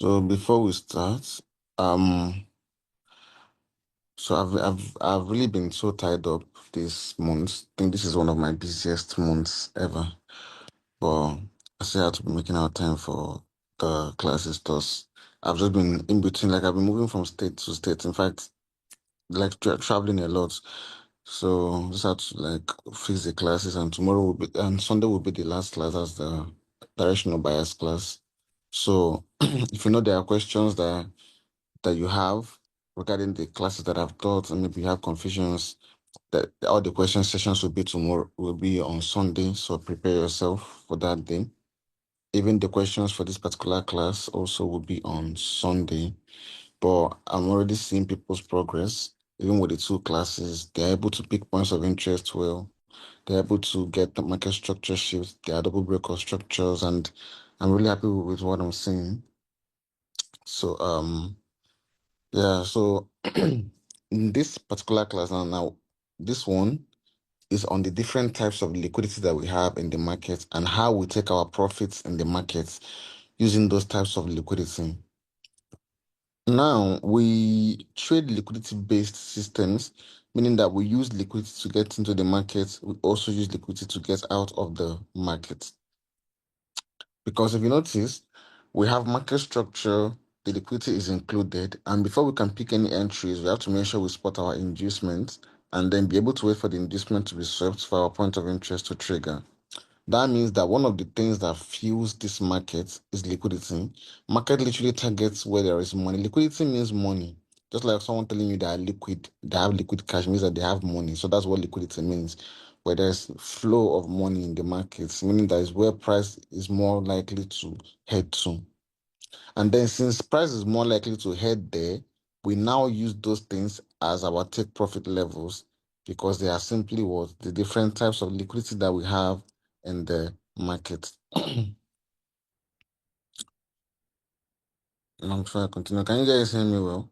So before we start, um, I've really been so tied up this month. I think this is one of my busiest months ever. But I still have to be making out time for the classes. Thus, I've just been in between. Like I've been moving from state to state. In fact, like traveling a lot. So just had to like fix the classes, and tomorrow will be and Sunday will be the last class. That's the directional bias class. So if you know there are questions that you have regarding the classes that I've taught, and maybe you have confusions, that all the question sessions will be tomorrow, will be on Sunday. So prepare yourself for that day. Even the questions for this particular class also will be on Sunday. But I'm already seeing people's progress. Even with the two classes, they're able to pick points of interest well. They're able to get the market structure shifts, their double breakout structures, and I'm really happy with what I'm seeing. So yeah, so in this particular class now, this one is on the different types of liquidity that we have in the market and how we take our profits in the markets using those types of liquidity. Now, we trade liquidity-based systems, meaning that we use liquidity to get into the market. We also use liquidity to get out of the market. Because if you notice, we have market structure, the liquidity is included, and before we can pick any entries, we have to make sure we spot our inducement and then be able to wait for the inducement to be swept for our point of interest to trigger. That means that one of the things that fuels this market is liquidity. Market literally targets where there is money. Liquidity means money. Just like someone telling you they are liquid, they have liquid cash means that they have money. So that's what liquidity means. Where there's flow of money in the markets, meaning that is where price is more likely to head to. And then since price is more likely to head there, we now use those things as our take profit levels because they are simply what the different types of liquidity that we have in the market. I'm trying to continue. Can you guys hear me well?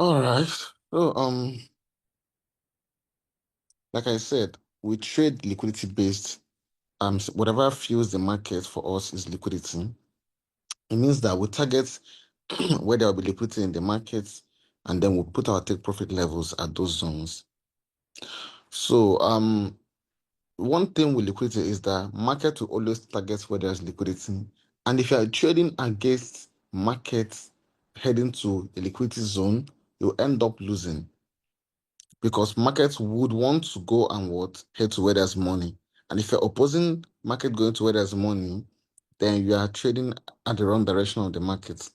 All right. So like I said, we trade liquidity based. Whatever fuels the market for us is liquidity. It means that we target where there will be liquidity in the markets, and then we put our take profit levels at those zones. So one thing with liquidity is that market will always target where there's liquidity. And if you are trading against markets heading to a liquidity zone, you'll end up losing because markets would want to go and what head to where there's money. And if you're opposing market going to where there's money, then you are trading at the wrong direction of the market.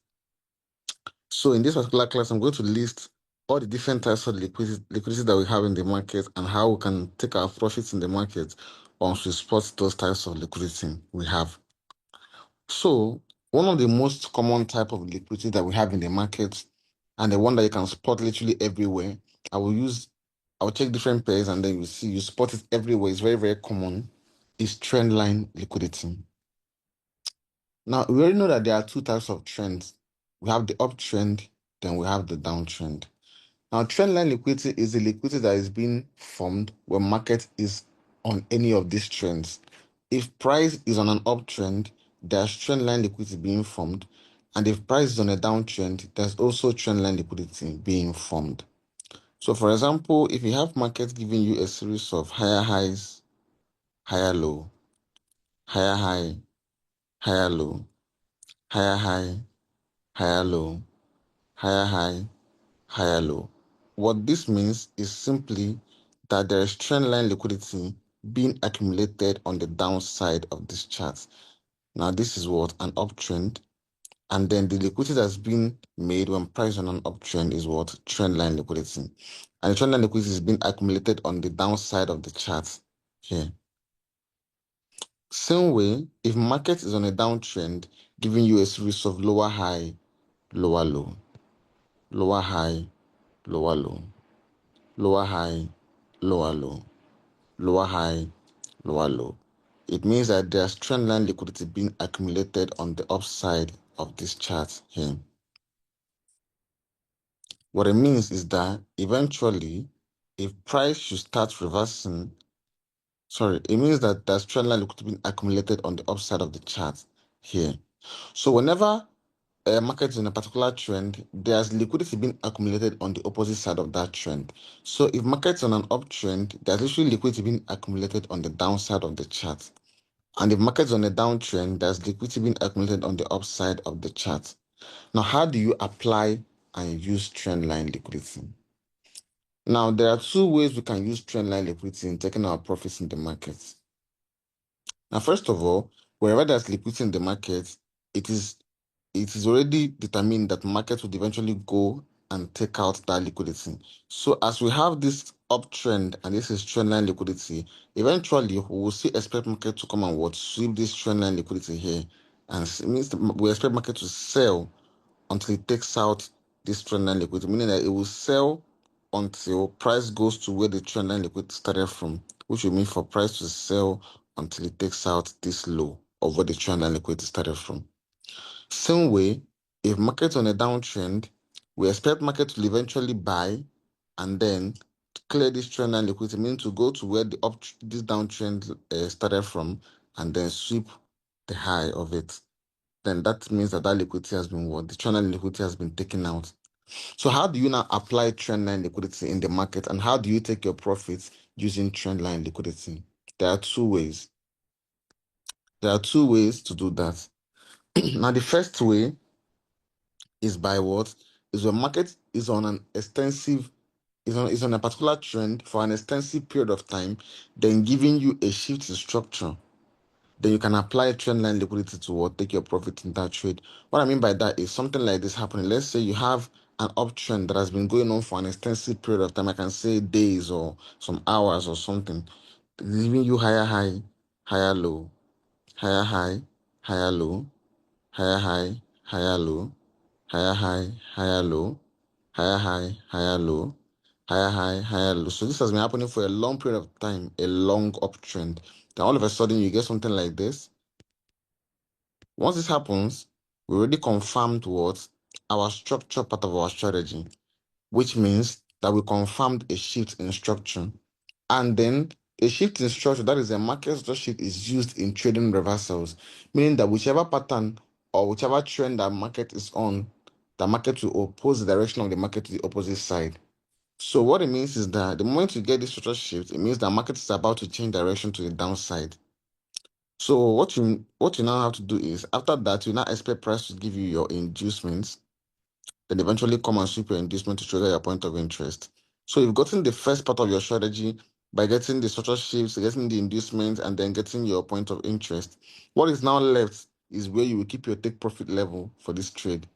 So in this particular class, I'm going to list all the different types of liquidity that we have in the market and how we can take our profits in the market once we spot those types of liquidity we have. So one of the most common type of liquidity that we have in the market and the one that you can spot literally everywhere, I will take different pairs and then you spot it everywhere. It's very, very common. Is trend line liquidity. Now, we already know that there are two types of trends. We have the uptrend, then we have the downtrend. Now, trendline liquidity is the liquidity that is being formed when market is on any of these trends. If price is on an uptrend, there's trendline liquidity being formed. And if price is on a downtrend, there's also trendline liquidity being formed. So, for example, if you have market giving you a series of higher highs, higher low, higher high, higher low, higher high, higher low, higher high, higher low. What this means is simply that there is trendline liquidity being accumulated on the downside of this chart. Now, this is what an uptrend, and then the liquidity that's being made when price on an uptrend is what trendline liquidity. And the trendline liquidity is being accumulated on the downside of the chart here. Same way, if market is on a downtrend, giving you a series of lower high, lower low. lower high, lower low, lower high, lower low, lower high, lower low. It means that there's trendline liquidity being accumulated on the upside of this chart here. What it means is that eventually, if price should start reversing, it means that there's trendline liquidity being accumulated on the upside of the chart here. So whenever a market is in a particular trend, there's liquidity being accumulated on the opposite side of that trend. So if market's on an uptrend, there's usually liquidity being accumulated on the downside of the chart. And if market's on a downtrend, there's liquidity being accumulated on the upside of the chart. Now, how do you apply and use trendline liquidity? Now, there are two ways we can use trendline liquidity in taking our profits in the market. Now, first of all, wherever there's liquidity in the market, it is already determined that markets would eventually go and take out that liquidity. So as we have this uptrend and this is trendline liquidity, eventually we will see expect market to come and sweep this trendline liquidity here, and it means we expect market to sell until it takes out this trendline liquidity, meaning that it will sell until price goes to where the trendline liquidity started from, which will mean for price to sell until it takes out this low of where the trendline liquidity started from. Same way, if market's on a downtrend, we expect market to eventually buy and then clear this trend line liquidity, meaning to go to where this downtrend started from and then sweep the high of it. Then that means that liquidity has been the trend line liquidity has been taken out. So how do you now apply trend line liquidity in the market, and how do you take your profits using trend line liquidity? There are two ways. There are two ways to do that. Now, the first way is by what? Is when market is on an extensive, is on a particular trend for an extensive period of time, then giving you a shift in structure. Then you can apply trend line liquidity to what? Take your profit in that trade. What I mean by that is something like this happening. Let's say you have an uptrend that has been going on for an extensive period of time. I can say days or some hours or something, giving you higher high, higher low, higher high, higher low, higher high, higher low, higher high, higher low, higher high, higher low, higher high, higher low. So this has been happening for a long period of time, a long uptrend. Then all of a sudden you get something like this. Once this happens, we already confirmed what? Our structure part of our strategy, which means that we confirmed a shift in structure. And then a shift in structure, that is a market structure shift, is used in trading reversals, meaning that whichever pattern or whichever trend that market is on, the market will oppose the direction of the market to the opposite side. So what it means is that the moment you get this structure shift, it means that market is about to change direction to the downside. So what you now have to do is, after that, you now expect price to give you your inducements, then eventually come and sweep your inducement to trigger your point of interest. So you've gotten the first part of your strategy by getting the structure shifts, getting the inducement, and then getting your point of interest. What is now left is where you will keep your take profit level for this trade.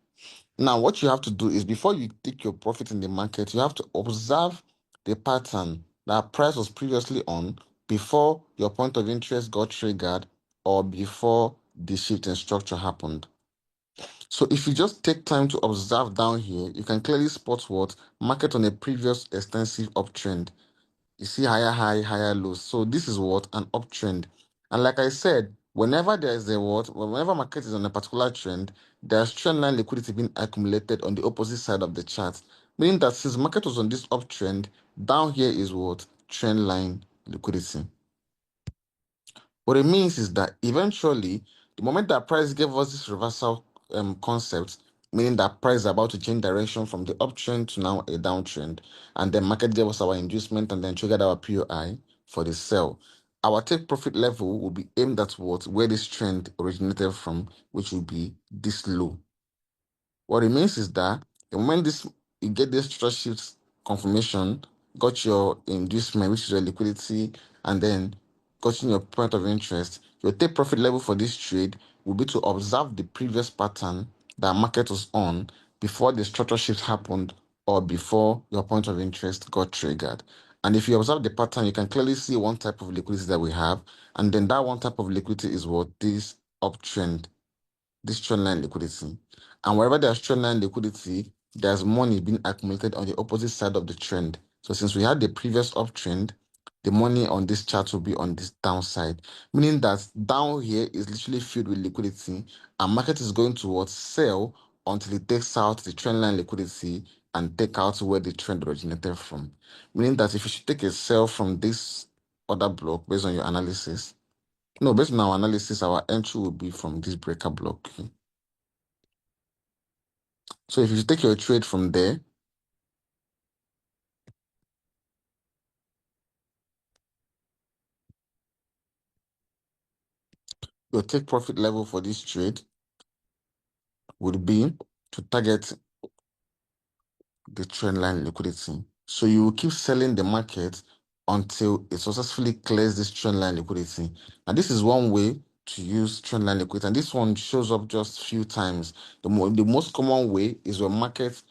Now, what you have to do is, before you take your profit in the market, you have to observe the pattern that price was previously on before your point of interest got triggered or before the shift in structure happened. So if you just take time to observe down here, you can clearly spot what? Market on a previous extensive uptrend. You see higher high, higher lows. So this is what? An uptrend. And like I said, whenever there is whenever market is on a particular trend, there's trend line liquidity being accumulated on the opposite side of the chart. Meaning that since market was on this uptrend, down here is what? Trend line liquidity. What it means is that eventually, the moment that price gave us this reversal concept, meaning that price is about to change direction from the uptrend to now a downtrend, and then market gave us our inducement and then triggered our POI for the sell. Our take profit level will be aimed at what? Where this trend originated from, which will be this low. What it means is that the moment you get this trust shift confirmation, got your inducement, which is your liquidity, and then gotten your point of interest, your take profit level for this trade will be to observe the previous pattern that market was on before the structure shift happened or before your point of interest got triggered. And if you observe the pattern, you can clearly see one type of liquidity that we have. And then that one type of liquidity is what? This trend line liquidity. And wherever there's trend line liquidity, there's money being accumulated on the opposite side of the trend. So since we had the previous uptrend, the money on this chart will be on this downside, meaning that down here is literally filled with liquidity, and market is going towards sell until it takes out the trend line liquidity and take out where the trend originated from. Meaning that if you should take a sell from this other block based on your analysis, no, based on our analysis, our entry will be from this breaker block. So if you take your trade from there, your take profit level for this trade would be to target the trend line liquidity. So you will keep selling the market until it successfully clears this trend line liquidity. Now, this is one way to use trend line liquidity, and this one shows up just few times. The most common way is when market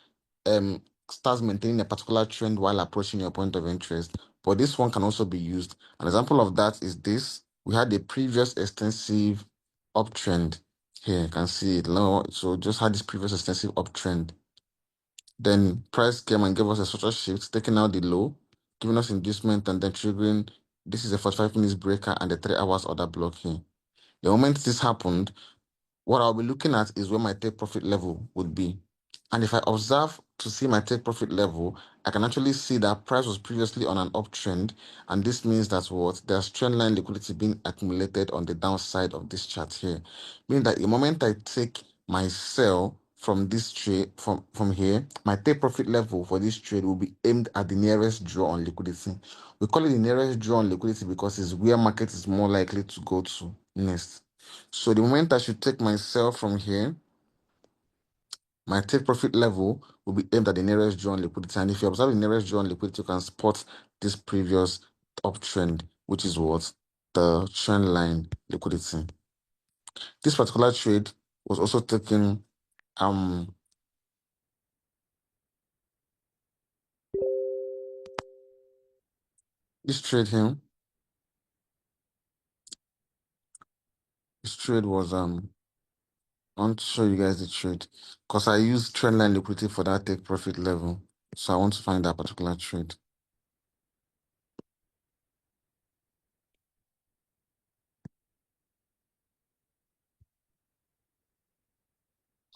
um starts maintaining a particular trend while approaching your point of interest. But this one can also be used. An example of that is this. We had a previous extensive uptrend here. You can see it now. So just had this previous extensive uptrend. Then price came and gave us a structure shift, taking out the low, giving us inducement, and then triggering. This is a 45 minutes breaker and a 3 hours order block here. The moment this happened, what I'll be looking at is where my take profit level would be. And if I observe to see my take profit level, I can actually see that price was previously on an uptrend. And this means that what? There's trend line liquidity being accumulated on the downside of this chart here. Meaning that the moment I take my sell from this trade, from here, my take profit level for this trade will be aimed at the nearest draw on liquidity. We call it the nearest draw on liquidity because it's where market is more likely to go to next. So the moment I should take my sell from here, my take profit level will be aimed at the nearest drawn liquidity. And if you observe the nearest drawn liquidity, you can spot this previous uptrend, which is what? The trend line liquidity. This particular trade was also taken this trade here. This trade was I want to show you guys the trade because I use trend line liquidity for that take profit level. So I want to find that particular trade.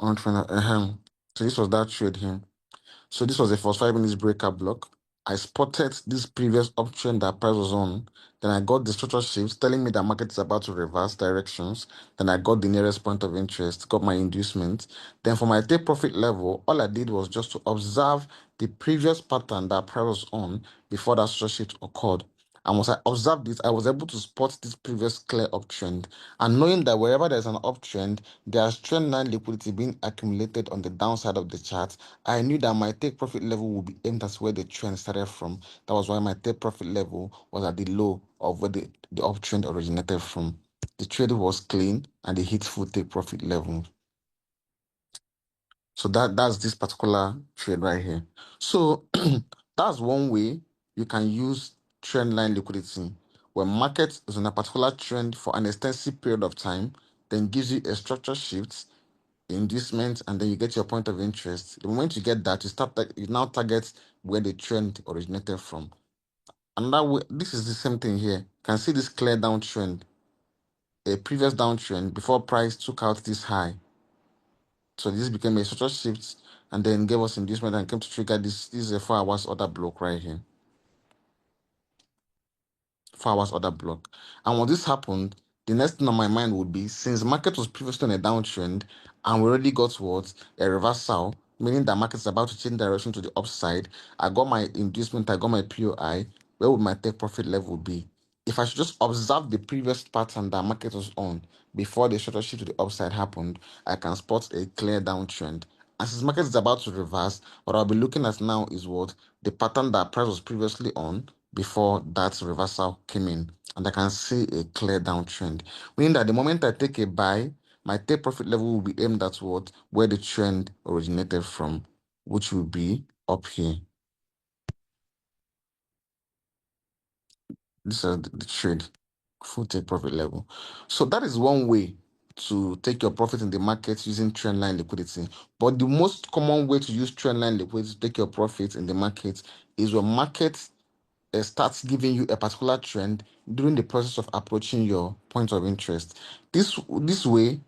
I want to find out. So this was that trade here. So this was a 45 minutes breaker block. I spotted this previous uptrend that price was on. Then I got the structure shifts telling me that market is about to reverse directions. Then I got the nearest point of interest, got my inducement. Then for my take profit level, all I did was just to observe the previous pattern that price was on before that structure shift occurred. And once I observed it, I was able to spot this previous clear uptrend. And knowing that wherever there's an uptrend, there's trend line liquidity being accumulated on the downside of the chart, I knew that my take profit level would be aimed at where the trend started from. That was why my take profit level was at the low of where the uptrend originated from. The trade was clean and it hit full take profit level. So that's this particular trade right here. So that's one way you can use trend line liquidity. When market is on a particular trend for an extensive period of time, then gives you a structure shift, inducement, and then you get your point of interest. The moment you get that, you now target where the trend originated from. Another way, this is the same thing here. You can see this clear downtrend, a previous downtrend before price took out this high. So this became a structure shift and then gave us inducement and came to trigger this. This is a 4 hours order block right here. 4 hours order block. And when this happened, the next thing on my mind would be since market was previously on a downtrend and we already got towards a reversal, meaning that market is about to change direction to the upside. I got my inducement, I got my POI. Where would my take profit level be? If I should just observe the previous pattern that market was on before the shorter shift to the upside happened, I can spot a clear downtrend. And since market is about to reverse, what I'll be looking at now is what the pattern that price was previously on before that reversal came in. And I can see a clear downtrend. Meaning that the moment I take a buy, my take profit level will be aimed at what where the trend originated from, which will be up here. This is the trade, full take profit level. So that is one way to take your profit in the market using trendline liquidity. But the most common way to use trendline liquidity to take your profit in the market is when market starts giving you a particular trend during the process of approaching your point of interest. This way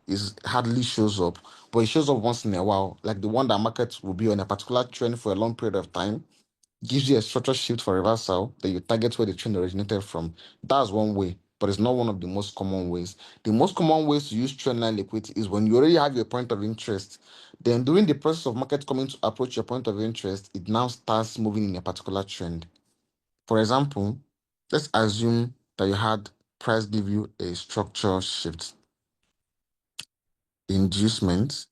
is hardly shows up, but it shows up once in a while, like the one that market will be on a particular trend for a long period of time, gives you a structure shift for reversal, then you target where the trend originated from. That's one way, but it's not one of the most common ways. The most common ways to use trendline liquidity is when you already have your point of interest. Then during the process of market coming to approach your point of interest, it now starts moving in a particular trend. For example, let's assume that you had price give you a structure shift, inducement,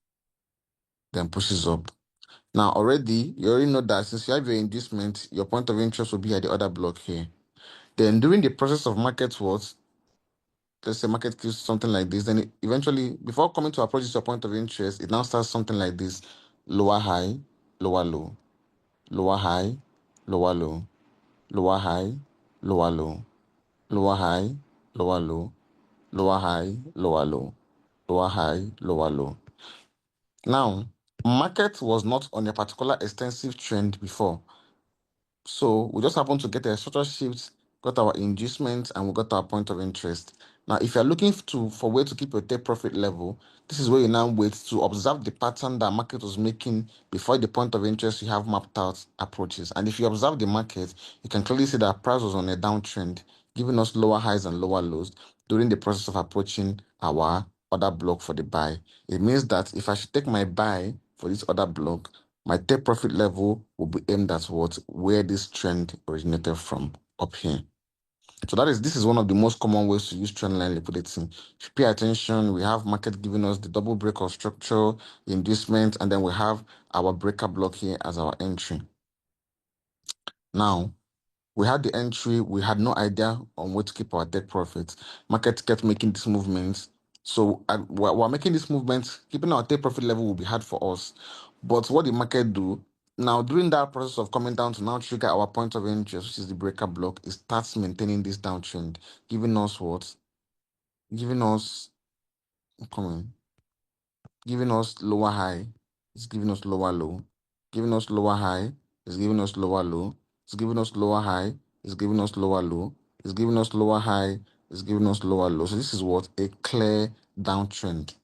then pushes up. Now you already know that since you have your inducement, your point of interest will be at the other block here. Then during the process of market what, let's say market gives something like this, then eventually, before coming to approach your point of interest, it now starts something like this: lower high, lower low, lower high, lower low, lower high, lower low, lower high, lower low, lower high, lower low, lower high, lower low. Now, market was not on a particular extensive trend before. So we just happen to get a structure shift, got our inducement, and we got our point of interest. Now, if you're looking for way to keep your take profit level, this is where you now wait to observe the pattern that market was making before the point of interest you have mapped out approaches. And if you observe the market, you can clearly see that price was on a downtrend, giving us lower highs and lower lows during the process of approaching our other block for the buy. It means that if I should take my buy for this other block, my take profit level will be aimed at where this trend originated from, up here. So this is one of the most common ways to use trendline liquidity. If you pay attention, we have market giving us the double breakout structure, inducement, and then we have our breaker block here as our entry. Now, we had the entry, we had no idea on where to keep our take profit. Market kept making these movements. So we're making this movement, keeping our take profit level will be hard for us. But what the market do, now during that process of coming down to now trigger our point of interest, which is the breaker block, it starts maintaining this downtrend, giving us what? Giving us, come on, giving us lower high, it's giving us lower low, giving us lower high, it's giving us lower low, it's giving us lower high, it's giving us lower low, it's giving us lower high, it's giving us lower low. So this is what? A clear downtrend.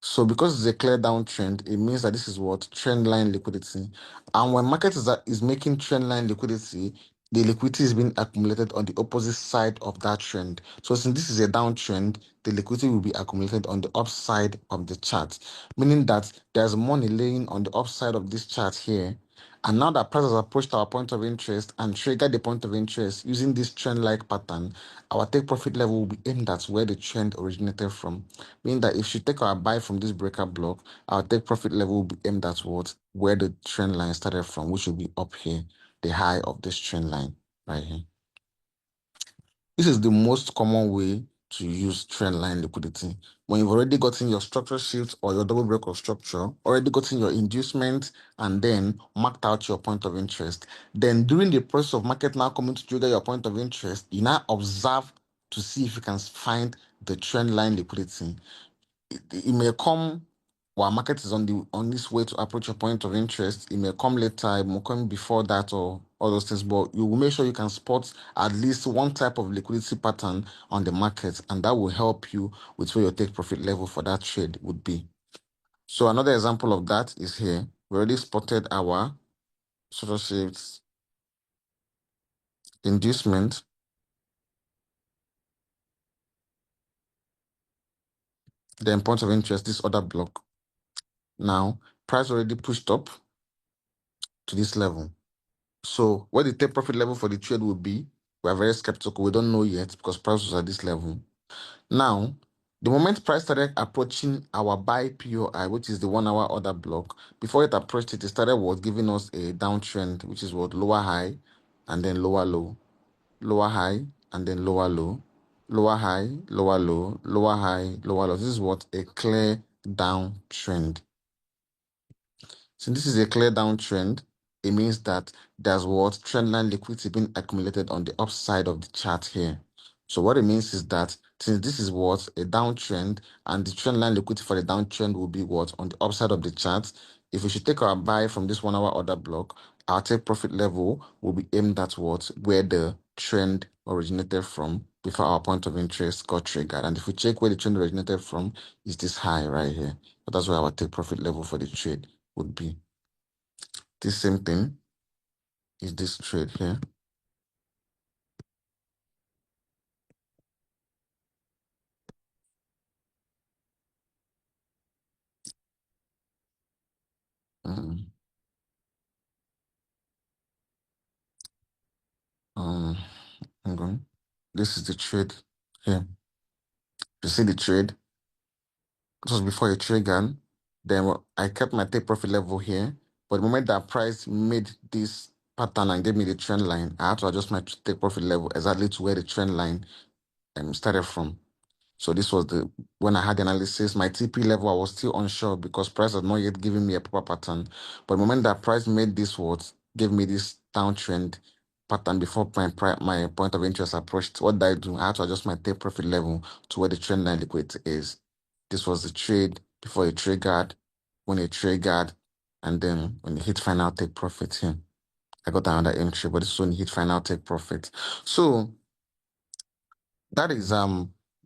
So because it's a clear downtrend, it means that this is what? Trend line liquidity. And when market is making trend line liquidity, the liquidity is being accumulated on the opposite side of that trend. So since this is a downtrend, the liquidity will be accumulated on the upside of the chart, meaning that there's money laying on the upside of this chart here. And now that price has approached our point of interest and triggered the point of interest using this trend-like pattern, our take profit level will be aimed at where the trend originated from. Meaning that if you take our buy from this breaker block, our take profit level will be aimed at where the trend line started from, which will be up here, the high of this trend line right here. This is the most common way to use trend line liquidity. When you've already gotten your structure shift or your double break of structure, already gotten your inducement, and then marked out your point of interest. Then during the process of market now coming to trigger your point of interest, you now observe to see if you can find the trend line liquidity. It may come while market is on this way to approach your point of interest. It may come later, it may come before that, or all those things, but you will make sure you can spot at least one type of liquidity pattern on the market, and that will help you with where your take profit level for that trade would be. So another example of that is here. We already spotted our sort of shifts, inducement, then point of interest, this other block. Now, price already pushed up to this level. So what the take profit level for the trade will be, we are very skeptical. We don't know yet because price was at this level. Now, the moment price started approaching our buy POI, which is the 1 hour order block, before it approached it, it started giving us a downtrend, which is lower high and then lower low, lower high and then lower low, lower high, lower low, lower high, lower low. This is a clear downtrend. Since this is a clear downtrend, it means that there's trendline liquidity being accumulated on the upside of the chart here. So what it means is that since this is what a downtrend, and the trend line liquidity for the downtrend will be what on the upside of the chart. If we should take our buy from this 1 hour order block, our take profit level will be aimed at what where the trend originated from before our point of interest got triggered. And if we check where the trend originated from, is this high right here. But that's where our take profit level for the trade would be. This same thing is this trade here. Um, um, hang on. This is the trade here. You see the trade? It was before it triggered. Then I kept my take profit level here. But the moment that price made this pattern and gave me the trend line, I had to adjust my take profit level exactly to where the trend line started from. So this was the when I had the analysis, my TP level, I was still unsure because price had not yet given me a proper pattern. But the moment that price made this what gave me this downtrend pattern before my point of interest approached, what did I do? I had to adjust my take profit level to where the trend line liquidity is. This was the trade before it triggered, when it triggered, and then when it hit final take profit here. I got another entry, but this one hit final take profit. So that is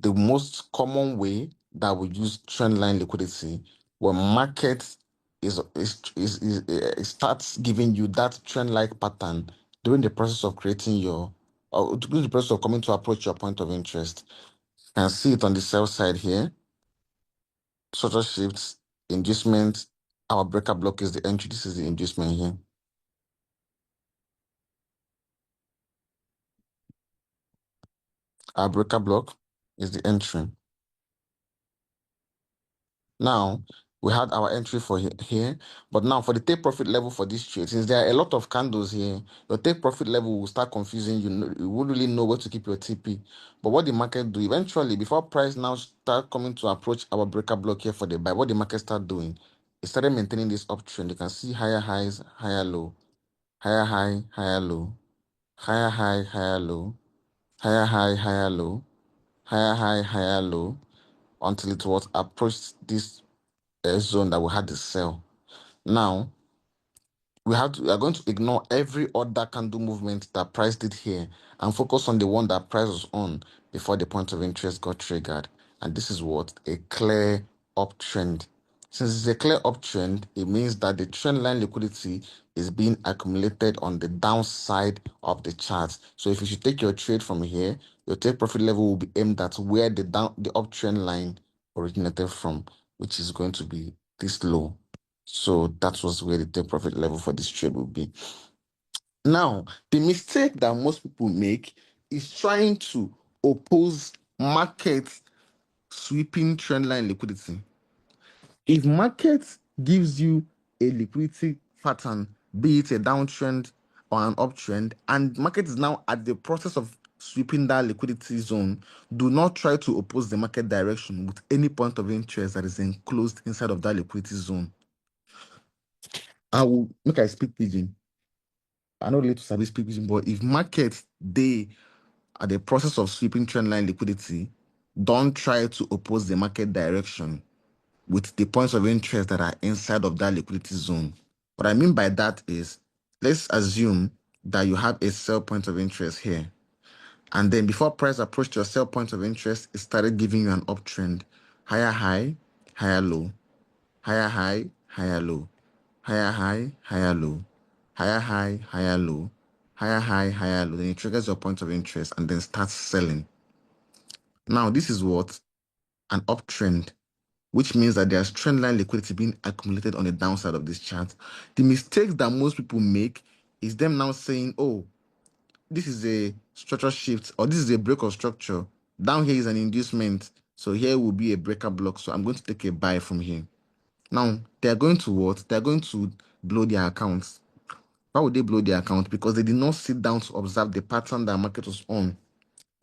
the most common way that we use trend line liquidity when market it starts giving you that trend like pattern during the process of creating your or during the process of coming to approach your point of interest. You can see it on the sell side here. Sort of shifts, inducement. Our breaker block is the entry. This is the inducement here. Our breaker block is the entry. Now, we had our entry for here, but now for the take profit level for this trade, since there are a lot of candles here, your take profit level will start confusing you. You won't really know where to keep your TP. But what the market do eventually, before price now start coming to approach our breaker block here for the buy, what the market start doing, it started maintaining this uptrend. You can see higher highs, higher low, higher high, higher low, higher high, higher low, higher high, higher low, higher high, higher low, until it was approached this zone that we had the sell. Now we are going to ignore every other candle movement that price did here and focus on the one that price was on before the point of interest got triggered. And this is what a clear uptrend. Since it's a clear uptrend, it means that the trend line liquidity is being accumulated on the downside of the chart. So if you should take your trade from here, your take profit level will be aimed at where the uptrend line originated from, which is going to be this low. So that was where the take profit level for this trade would be. Now, the mistake that most people make is trying to oppose market sweeping trendline liquidity. If market gives you a liquidity pattern, be it a downtrend or an uptrend, and market is now at the process of sweeping that liquidity zone, do not try to oppose the market direction with any point of interest that is enclosed inside of that liquidity zone. I will make I speak pidgin. I know later to sabi speak pidgin, but if market they are the process of sweeping trendline liquidity, don't try to oppose the market direction with the points of interest that are inside of that liquidity zone. What I mean by that is, let's assume that you have a sell point of interest here. And then before price approached your sell point of interest, it started giving you an uptrend. Higher high, higher low. Higher high, higher low. Higher high, higher low. Higher high, higher low. Higher high, higher low. Then it triggers your point of interest and then starts selling. Now, this is what? An uptrend, which means that there's trendline liquidity being accumulated on the downside of this chart. The mistakes that most people make is them now saying, oh, this is a structure shift or this is a break of structure. Down here is an inducement. So here will be a breaker block. So I'm going to take a buy from here. Now, they're going to what? They're going to blow their accounts. Why would they blow their account? Because they did not sit down to observe the pattern that market was on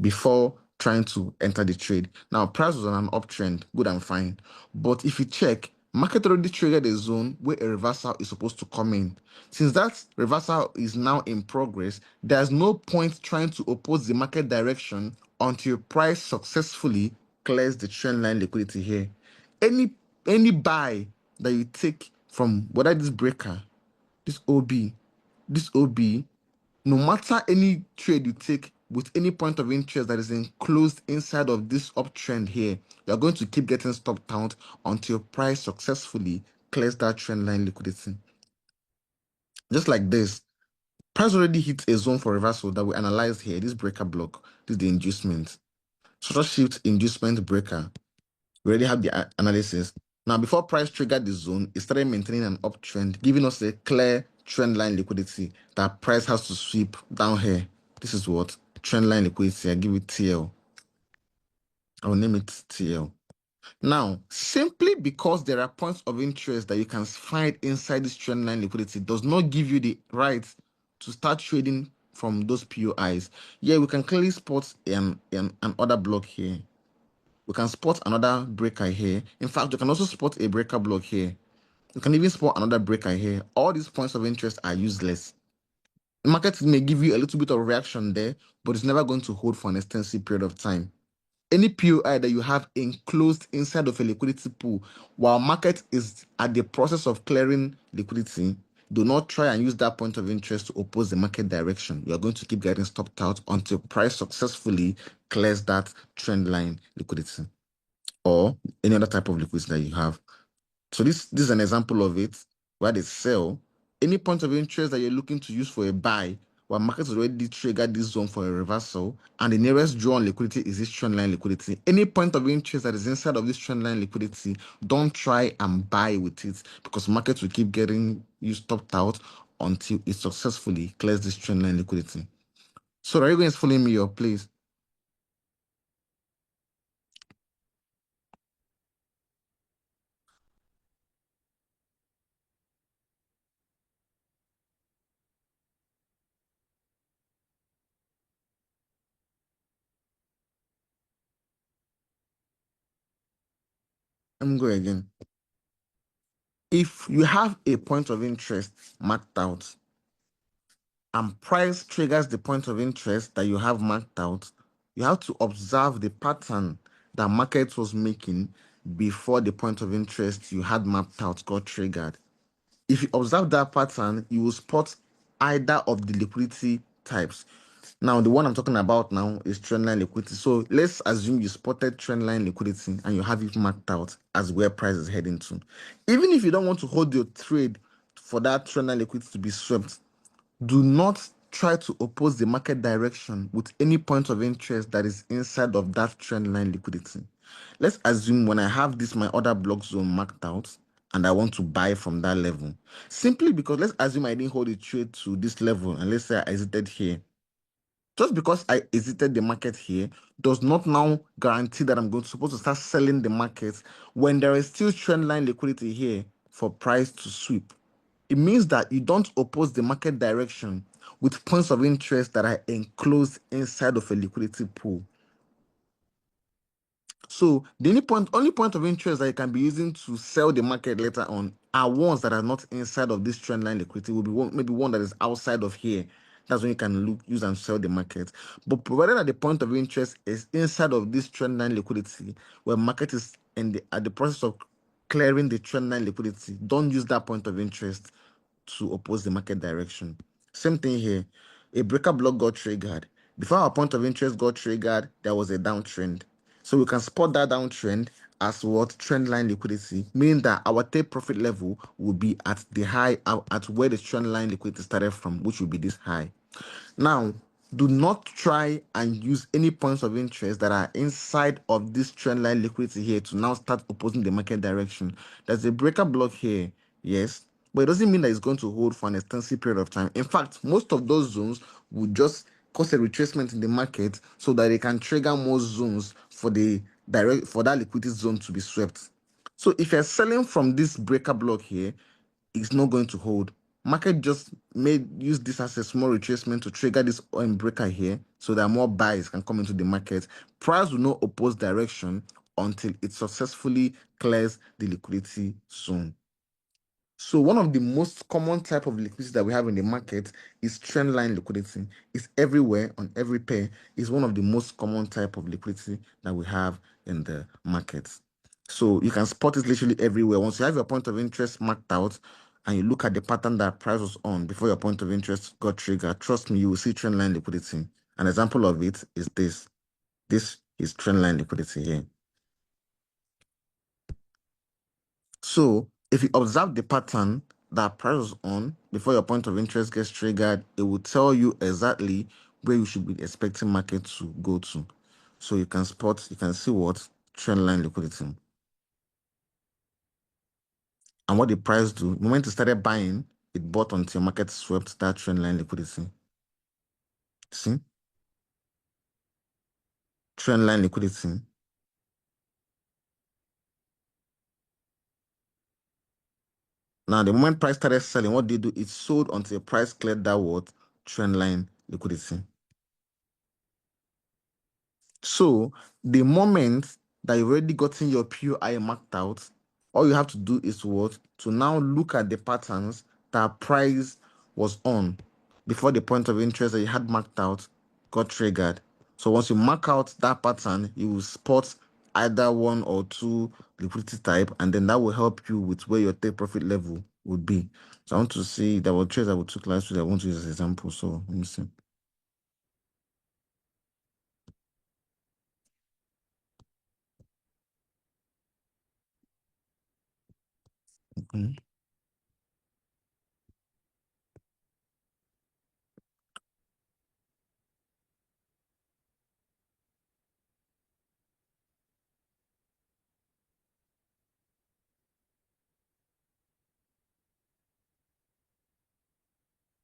before trying to enter the trade. Now, price was on an uptrend, good and fine. But if you check, market already triggered a zone where a reversal is supposed to come in. Since that reversal is now in progress, there's no point trying to oppose the market direction until price successfully clears the trend line liquidity here. Any buy that you take from whether this breaker, this OB, this OB, no matter any trade you take with any point of interest that is enclosed inside of this uptrend here, you're going to keep getting stopped out until price successfully clears that trend line liquidity. Just like this, price already hit a zone for reversal that we analyzed here. This breaker block, this is the inducement. Shorter shift inducement breaker. We already have the analysis. Now, before price triggered the zone, it started maintaining an uptrend, giving us a clear trend line liquidity that price has to sweep down here. This is what? Trend line liquidity. I give it TL. I will name it TL. Now, simply because there are points of interest that you can find inside this trend line liquidity does not give you the right to start trading from those POIs. Yeah, we can clearly spot an order block here. We can spot another breaker here. In fact, you can also spot a breaker block here. You can even spot another breaker here. All these points of interest are useless. The market may give you a little bit of reaction there, but it's never going to hold for an extensive period of time. Any POI that you have enclosed inside of a liquidity pool while market is at the process of clearing liquidity, do not try and use that point of interest to oppose the market direction. You are going to keep getting stopped out until price successfully clears that trend line liquidity or any other type of liquidity that you have. So this is an example of it where they sell. Any point of interest that you're looking to use for a buy, while market has already triggered this zone for a reversal, and the nearest drawn liquidity is this trend line liquidity. Any point of interest that is inside of this trend line liquidity, don't try and buy with it because market will keep getting you stopped out until it successfully clears this trend line liquidity. So are you guys following me up, please? Let me go again. If you have a point of interest marked out and price triggers the point of interest that you have marked out, you have to observe the pattern that market was making before the point of interest you had mapped out got triggered. If you observe that pattern, you will spot either of the liquidity types. Now, the one I'm talking about now is trendline liquidity. So let's assume you spotted trendline liquidity and you have it marked out as where price is heading to. Even if you don't want to hold your trade for that trendline liquidity to be swept, do not try to oppose the market direction with any point of interest that is inside of that trend line liquidity. Let's assume when I have this, my order block zone marked out, and I want to buy from that level. Simply because let's assume I didn't hold a trade to this level, and let's say I exited here. Just because I exited the market here does not now guarantee that I'm going to supposed to start selling the market when there is still trend line liquidity here for price to sweep. It means that you don't oppose the market direction with points of interest that are enclosed inside of a liquidity pool. So the only point of interest that you can be using to sell the market later on are ones that are not inside of this trend line liquidity. Will be maybe one that is outside of here. That's when you can use and sell the market. But provided that the point of interest is inside of this trend line liquidity, where market is at the process of clearing the trend line liquidity, don't use that point of interest to oppose the market direction. Same thing here. A breaker block got triggered. Before our point of interest got triggered, there was a downtrend. So we can spot that downtrend as what trend line liquidity, meaning that our take profit level will be at the high, at where the trend line liquidity started from, which will be this high. Now, do not try and use any points of interest that are inside of this trend line liquidity here to now start opposing the market direction. There's a breaker block here, yes, but it doesn't mean that it's going to hold for an extensive period of time. In fact, most of those zones would just cause a retracement in the market so that they can trigger more zones for that liquidity zone to be swept. So if you're selling from this breaker block here, it's not going to hold. Market just use this as a small retracement to trigger this breaker here so that more buys can come into the market. Price will not oppose direction until it successfully clears the liquidity zone. So one of the most common type of liquidity that we have in the market is trend line liquidity. It's everywhere on every pair. It's one of the most common type of liquidity that we have in the market. So you can spot it literally everywhere. Once you have your point of interest marked out and you look at the pattern that price was on before your point of interest got triggered, trust me, you will see trend line liquidity. An example of it is this. This is trend line liquidity here. So if you observe the pattern that price was on before your point of interest gets triggered, it will tell you exactly where you should be expecting market to go to. So you can see what trend line liquidity. And what the price do, the moment it started buying, it bought until market swept that trend line liquidity. See? Trend line liquidity. Now, the moment price started selling, what did it do? It sold until the price cleared that what? Trend line liquidity. So the moment that you've already gotten your POI marked out, all you have to do is what? To now look at the patterns that price was on before the point of interest that you had marked out got triggered. So once you mark out that pattern, you will spot either one or two liquidity type, and then that will help you with where your take profit level would be. So I want to see there were trades that we took last week. I want to use as an example. So let me see. Okay.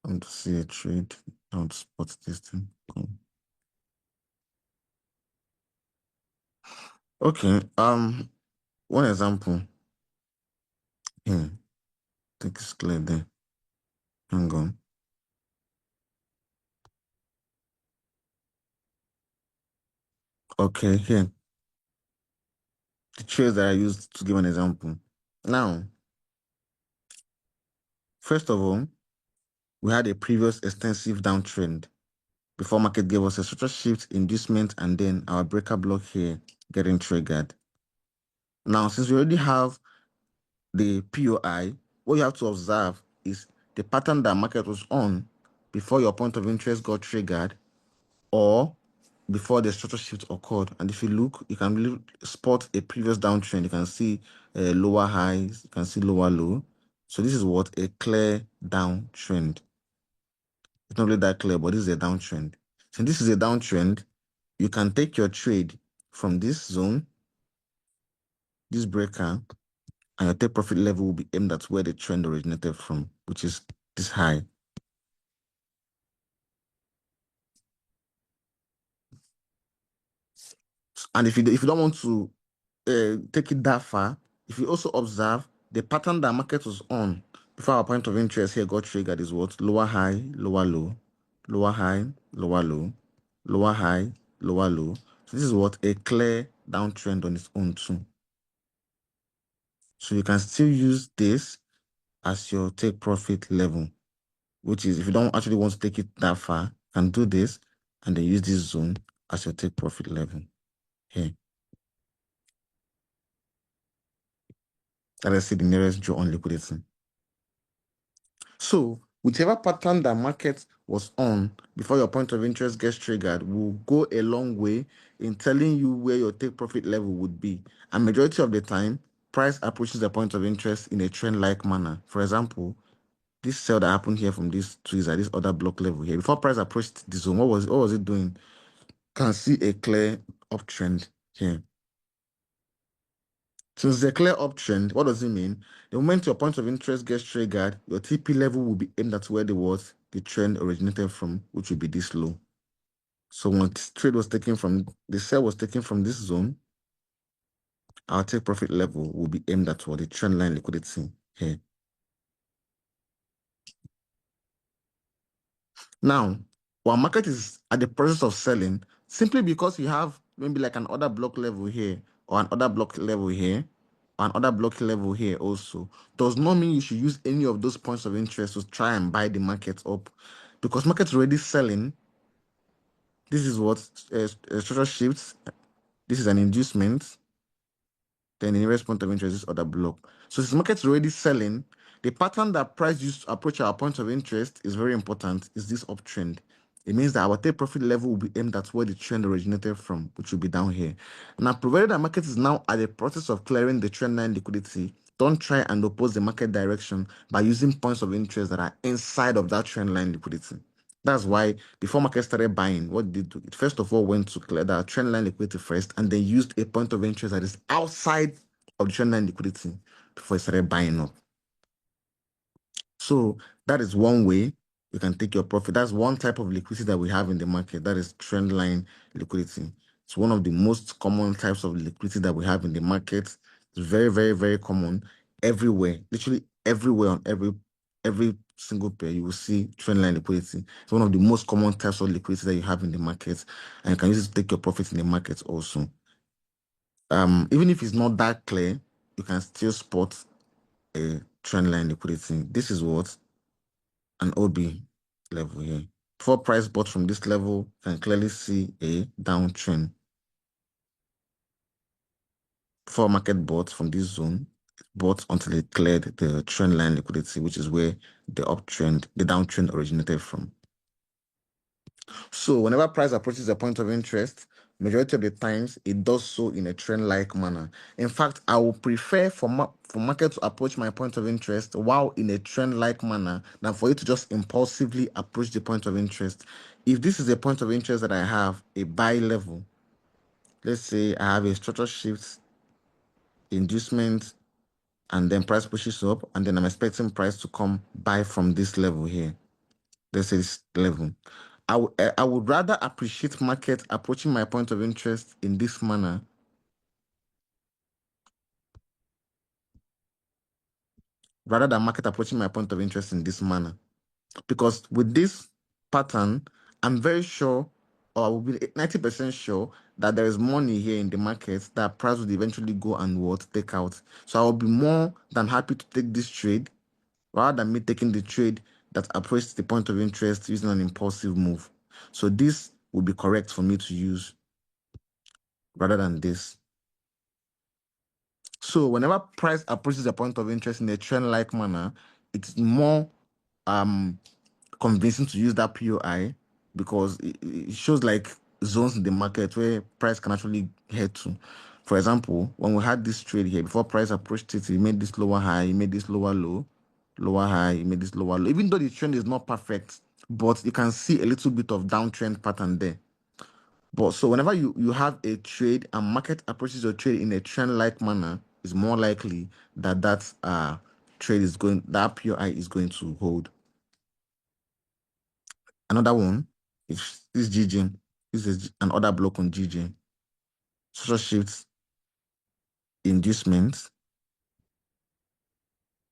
I want to see a trade. I want to spot this thing. Cool. Okay. One example. Here. I think it's clear there. Hang on. Okay, here. The trades that I used to give an example. Now, first of all, we had a previous extensive downtrend before market gave us a structure shift, inducement, and then our breaker block here getting triggered. Now, since we already have the POI, what you have to observe is the pattern that market was on before your point of interest got triggered, or before the structure shift occurred. And if you look, you can really spot a previous downtrend. You can see lower highs, you can see lower low. So this is what a clear downtrend. It's not really that clear, but this is a downtrend. So this is a downtrend. You can take your trade from this zone, this breaker, and your take profit level will be aimed at where the trend originated from, which is this high. And if you don't want to take it that far, if you also observe the pattern that market was on before our point of interest here got triggered is what? Lower high, lower low, lower high, lower low, lower high, lower low. So this is what? A clear downtrend on its own too. So you can still use this as your take profit level, which is if you don't actually want to take it that far, you can do this and then use this zone as your take profit level here. Let's see the nearest draw on liquidity. So whichever pattern that market was on before your point of interest gets triggered will go a long way in telling you where your take profit level would be. And majority of the time, price approaches the point of interest in a trend-like manner. For example, this sell that happened here from these trees at this other block level here. Before price approached the zone, what was it doing? Can see a clear uptrend here. Since the clear uptrend, what does it mean? The moment your point of interest gets triggered, your TP level will be aimed at where the trend originated from, which will be this low. So when this trade was taken from, the sell was taken from this zone, our take profit level will be aimed at what the trend line liquidity here. Now, while market is at the process of selling, simply because you have maybe like an order block level here or an order block level here, and other block level here also does not mean you should use any of those points of interest to try and buy the market up, because market's already selling. This is what structure shifts. This is an inducement. Then the nearest point of interest is other block. So since market's already selling, the pattern that price used to approach our point of interest is very important, is this uptrend. It means that our take profit level will be aimed at where the trend originated from, which will be down here. Now, provided the market is now at the process of clearing the trend line liquidity, don't try and oppose the market direction by using points of interest that are inside of that trend line liquidity. That's why before market started buying, what did it do? It first of all went to clear that trend line liquidity first, and then used a point of interest that is outside of the trend line liquidity before it started buying up. So that is one way you can take your profit. That's one type of liquidity that we have in the market. That is trend line liquidity. It's one of the most common types of liquidity that we have in the market. It's very, very, very common everywhere. Literally everywhere on every single pair, you will see trend line liquidity. It's one of the most common types of liquidity that you have in the market, and you can use it to take your profit in the market also. Even if it's not that clear, you can still spot a trend line liquidity. This is what an OB level here. Before price bought from this level, you can clearly see a downtrend. Before market bought from this zone, it bought until it cleared the trend line liquidity, which is where the downtrend originated from. So whenever price approaches a point of interest, majority of the times it does so in a trend-like manner. In fact, I would prefer for market to approach my point of interest while in a trend-like manner than for it to just impulsively approach the point of interest. If this is a point of interest that I have, a buy level, let's say I have a structure shift, inducement, and then price pushes up, and then I'm expecting price to come buy from this level here. This is level. I would rather appreciate market approaching my point of interest in this manner rather than market approaching my point of interest in this manner. Because with this pattern, I'm very sure, or I will be 90% sure that there is money here in the market that price would eventually go and take out. So I will be more than happy to take this trade rather than me taking the trade that approaches the point of interest using an impulsive move. So this would be correct for me to use rather than this. So whenever price approaches a point of interest in a trend-like manner, it's more convincing to use that POI because it shows like zones in the market where price can actually head to. For example, when we had this trade here, before price approached it, it made this lower high, it made this lower low, lower high, it made this lower low. Even though the trend is not perfect, but you can see a little bit of downtrend pattern there. But so whenever you have a trade and market approaches your trade in a trend-like manner, it's more likely that trade is going, that POI is going to hold. Another one is this GJ. This is another block on GJ. Social shifts, inducements,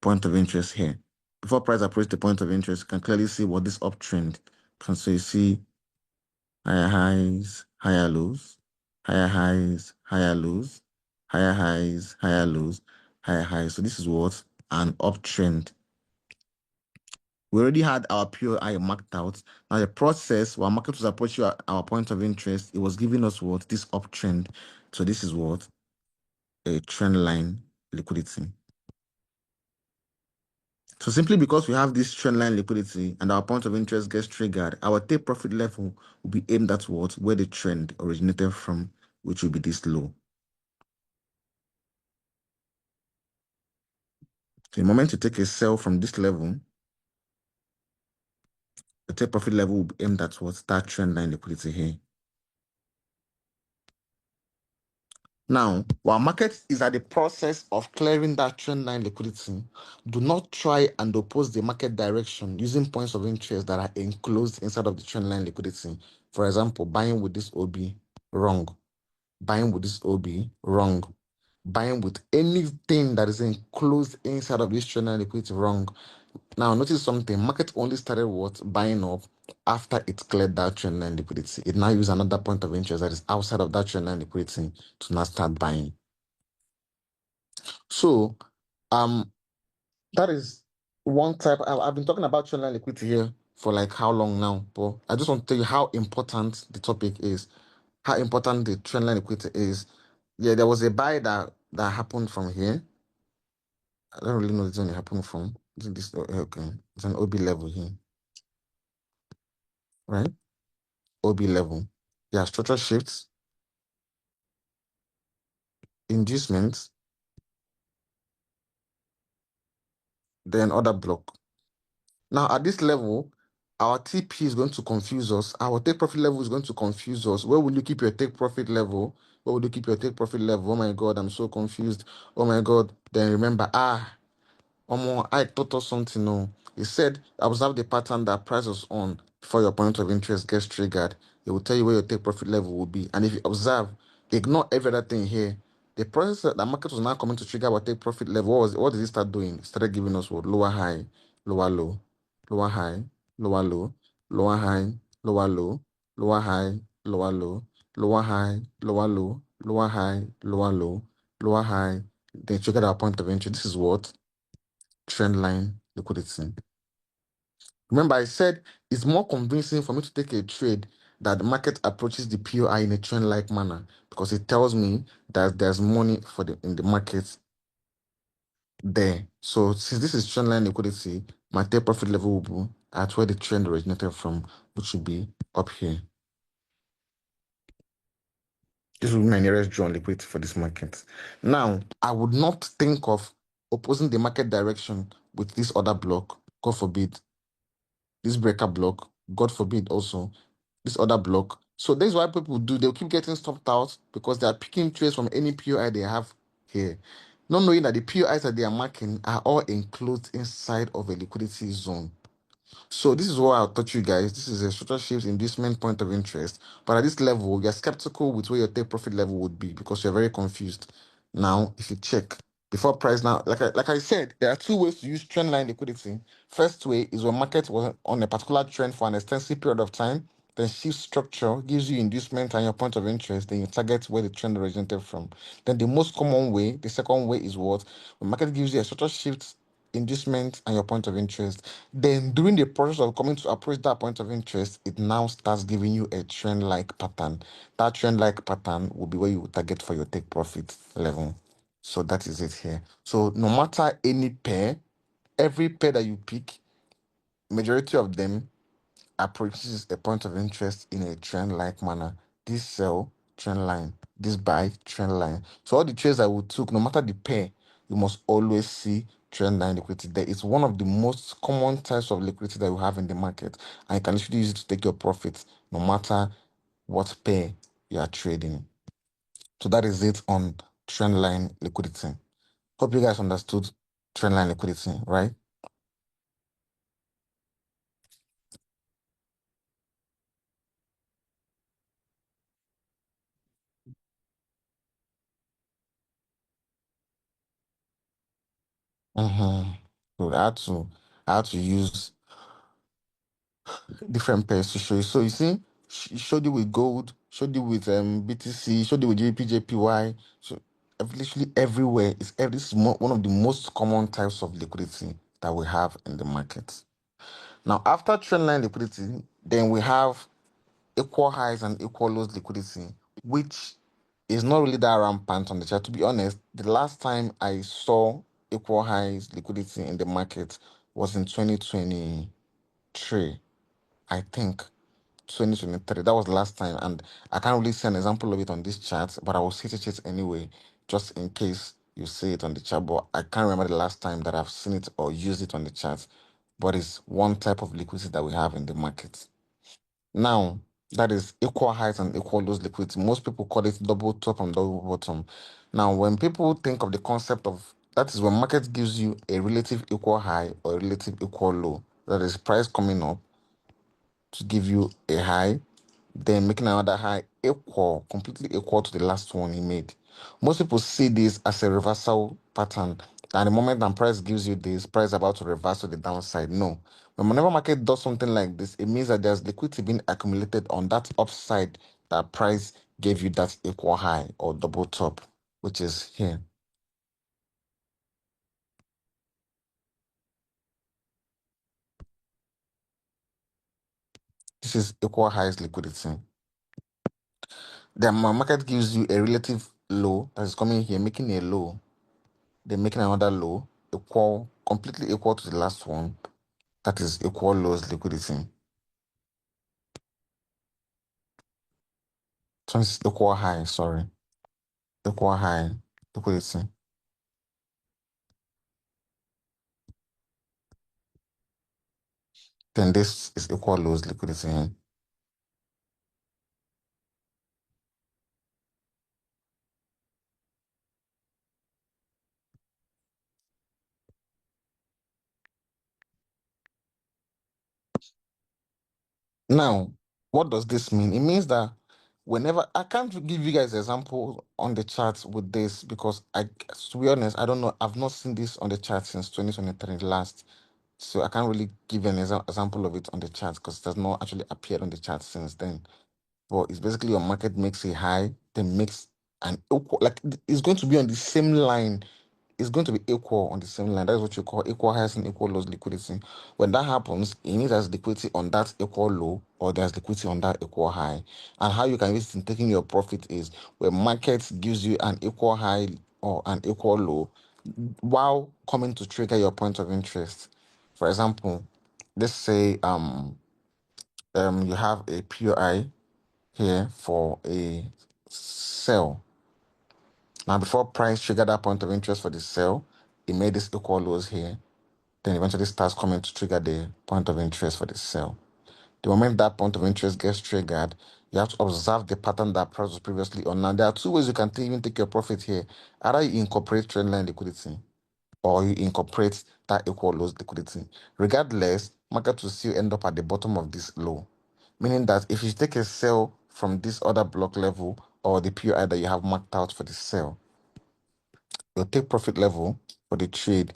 point of interest here. Before price approaches the point of interest, you can clearly see what this uptrend. So you see higher highs, higher lows, higher highs, higher lows, higher highs, higher lows, higher highs. So this is what an uptrend. We already had our POI marked out. Now the process while market was approaching our point of interest, it was giving us what this uptrend. So this is what a trend line liquidity. So simply because we have this trend line liquidity and our point of interest gets triggered, our take profit level will be aimed at what where the trend originated from, which will be this low. So the moment you take a sell from this level, the take profit level will be aimed at what that trend line liquidity here. Now, while market is at the process of clearing that trend line liquidity, do not try and oppose the market direction using points of interest that are enclosed inside of the trend line liquidity. For example, buying with this OB, wrong. Buying with this OB, wrong. Buying with anything that is enclosed inside of this trend line liquidity, wrong. Now, notice something. Market only started what? Buying up after it cleared that trend line liquidity. It now uses another point of interest that is outside of that trend line liquidity to now start buying. So So, um, that is one type. I've been talking about trendline liquidity here for like how long now, but I just want to tell you how important the topic is, how important the trendline liquidity is. Yeah, there was a buy that happened from here. I don't really know the zone it happened from. Is it this? Okay, it's an OB level here, right? OB level. Yeah, structure shifts, inducements, then other block. Now, at this level, our TP is going to confuse us. Our take profit level is going to confuse us. Where will you keep your take profit level? Where will you keep your take profit level? Oh my God, I'm so confused. Oh my God. Then remember, I taught us something. No, he said, observe the pattern that price was on before your point of interest gets triggered. It will tell you where your take profit level will be. And if you observe, ignore every other thing here. The process that the market was now coming to trigger our take profit level. What did it start doing? It started giving us what? Lower high, lower low, lower high, lower low, lower high, lower low, lower high, lower low, lower high, lower low, lower high, lower low, lower high. Then triggered our point of entry. This is what? Trend line liquidity. Remember, I said it's more convincing for me to take a trade that the market approaches the POI in a trend-like manner because it tells me that there's money in the market there. So since this is trend line liquidity, my take profit level will be at where the trend originated from, which should be up here. This will be my nearest drawn liquidity for this market. Now, I would not think of opposing the market direction with this other block, God forbid, this breaker block, God forbid also, this other block. So this is why people do, they'll keep getting stopped out because they are picking trades from any POI they have here. Not knowing that the POIs that they are marking are all enclosed inside of a liquidity zone. So this is what I'll taught you guys. This is a structure shift inducement point of interest. But at this level, you're skeptical with where your take profit level would be because you're very confused. Now, if you check before price now, like I said, there are two ways to use trend line liquidity. First way is when market was on a particular trend for an extensive period of time, then shift structure gives you inducement and your point of interest, then you target where the trend originated from. Then the most common way, the second way is what? When market gives you a structure shift inducement and your point of interest. Then during the process of coming to approach that point of interest, it now starts giving you a trend-like pattern. That trend-like pattern will be where you target for your take profit level. So that is it here. So no matter any pair, every pair that you pick, majority of them approaches a point of interest in a trend-like manner. This sell, trend line. This buy, trend line. So all the trades I would took, no matter the pair, you must always see trend line liquidity there. It's one of the most common types of liquidity that you have in the market. And you can literally use it to take your profits no matter what pair you are trading. So that is it on trend line liquidity. Hope you guys understood trend line liquidity, right? Mm-hmm. So I had to use different pairs to show you. So you see, showed you with gold, showed you with BTC, showed you with JPY. So literally everywhere this is one of the most common types of liquidity that we have in the market. Now, after trendline liquidity, then we have equal highs and equal lows liquidity, which is not really that rampant on the chart. To be honest, the last time I saw equal highs liquidity in the market was in 2023, I think. 2023. That was the last time, and I can't really see an example of it on this chart, but I will see it anyway, just in case you see it on the chart. But I can't remember the last time that I've seen it or used it on the chart. But it's one type of liquidity that we have in the market. Now, that is equal highs and equal lows liquidity. Most people call it double top and double bottom. Now, when people think of the concept of that is when market gives you a relative equal high or a relative equal low, that is price coming up to give you a high, then making another high equal, completely equal to the last one he made. Most people see this as a reversal pattern. And the moment that price gives you this, price about to reverse to the downside. No. Whenever market does something like this, it means that there's liquidity being accumulated on that upside that price gave you that equal high or double top, which is here. This is equal highs liquidity. The market gives you a relative low that is coming here, making a low, then making another low, completely equal to the last one. That is equal lows liquidity. So it's equal high, sorry. Equal high liquidity. Then this is equal lows liquidity. Now, what does this mean? It means that whenever I can't give you guys example on the chart with this because to be honest, I don't know. I've not seen this on the chart since 2023 last. So I can't really give an example of it on the chart because it has not actually appeared on the chart since then. But it's basically your market makes a high, then makes an equal, like it's going to be on the same line. It's going to be equal on the same line. That's what you call equal highs and equal lows liquidity. When that happens, it means there's liquidity on that equal low or there's liquidity on that equal high. And how you can use it in taking your profit is when market gives you an equal high or an equal low while coming to trigger your point of interest. For example, let's say you have a POI here for a sell. Now, before price triggered that point of interest for the sell, it made this equal lows here. Then eventually starts coming to trigger the point of interest for the sell. The moment that point of interest gets triggered, you have to observe the pattern that price was previously on. Now, there are two ways you can even take your profit here. Either you incorporate trendline liquidity or you incorporate that equal lows liquidity. Regardless, market will still end up at the bottom of this low. Meaning that if you take a sell from this other block level or the POI that you have marked out for the sell, your take profit level for the trade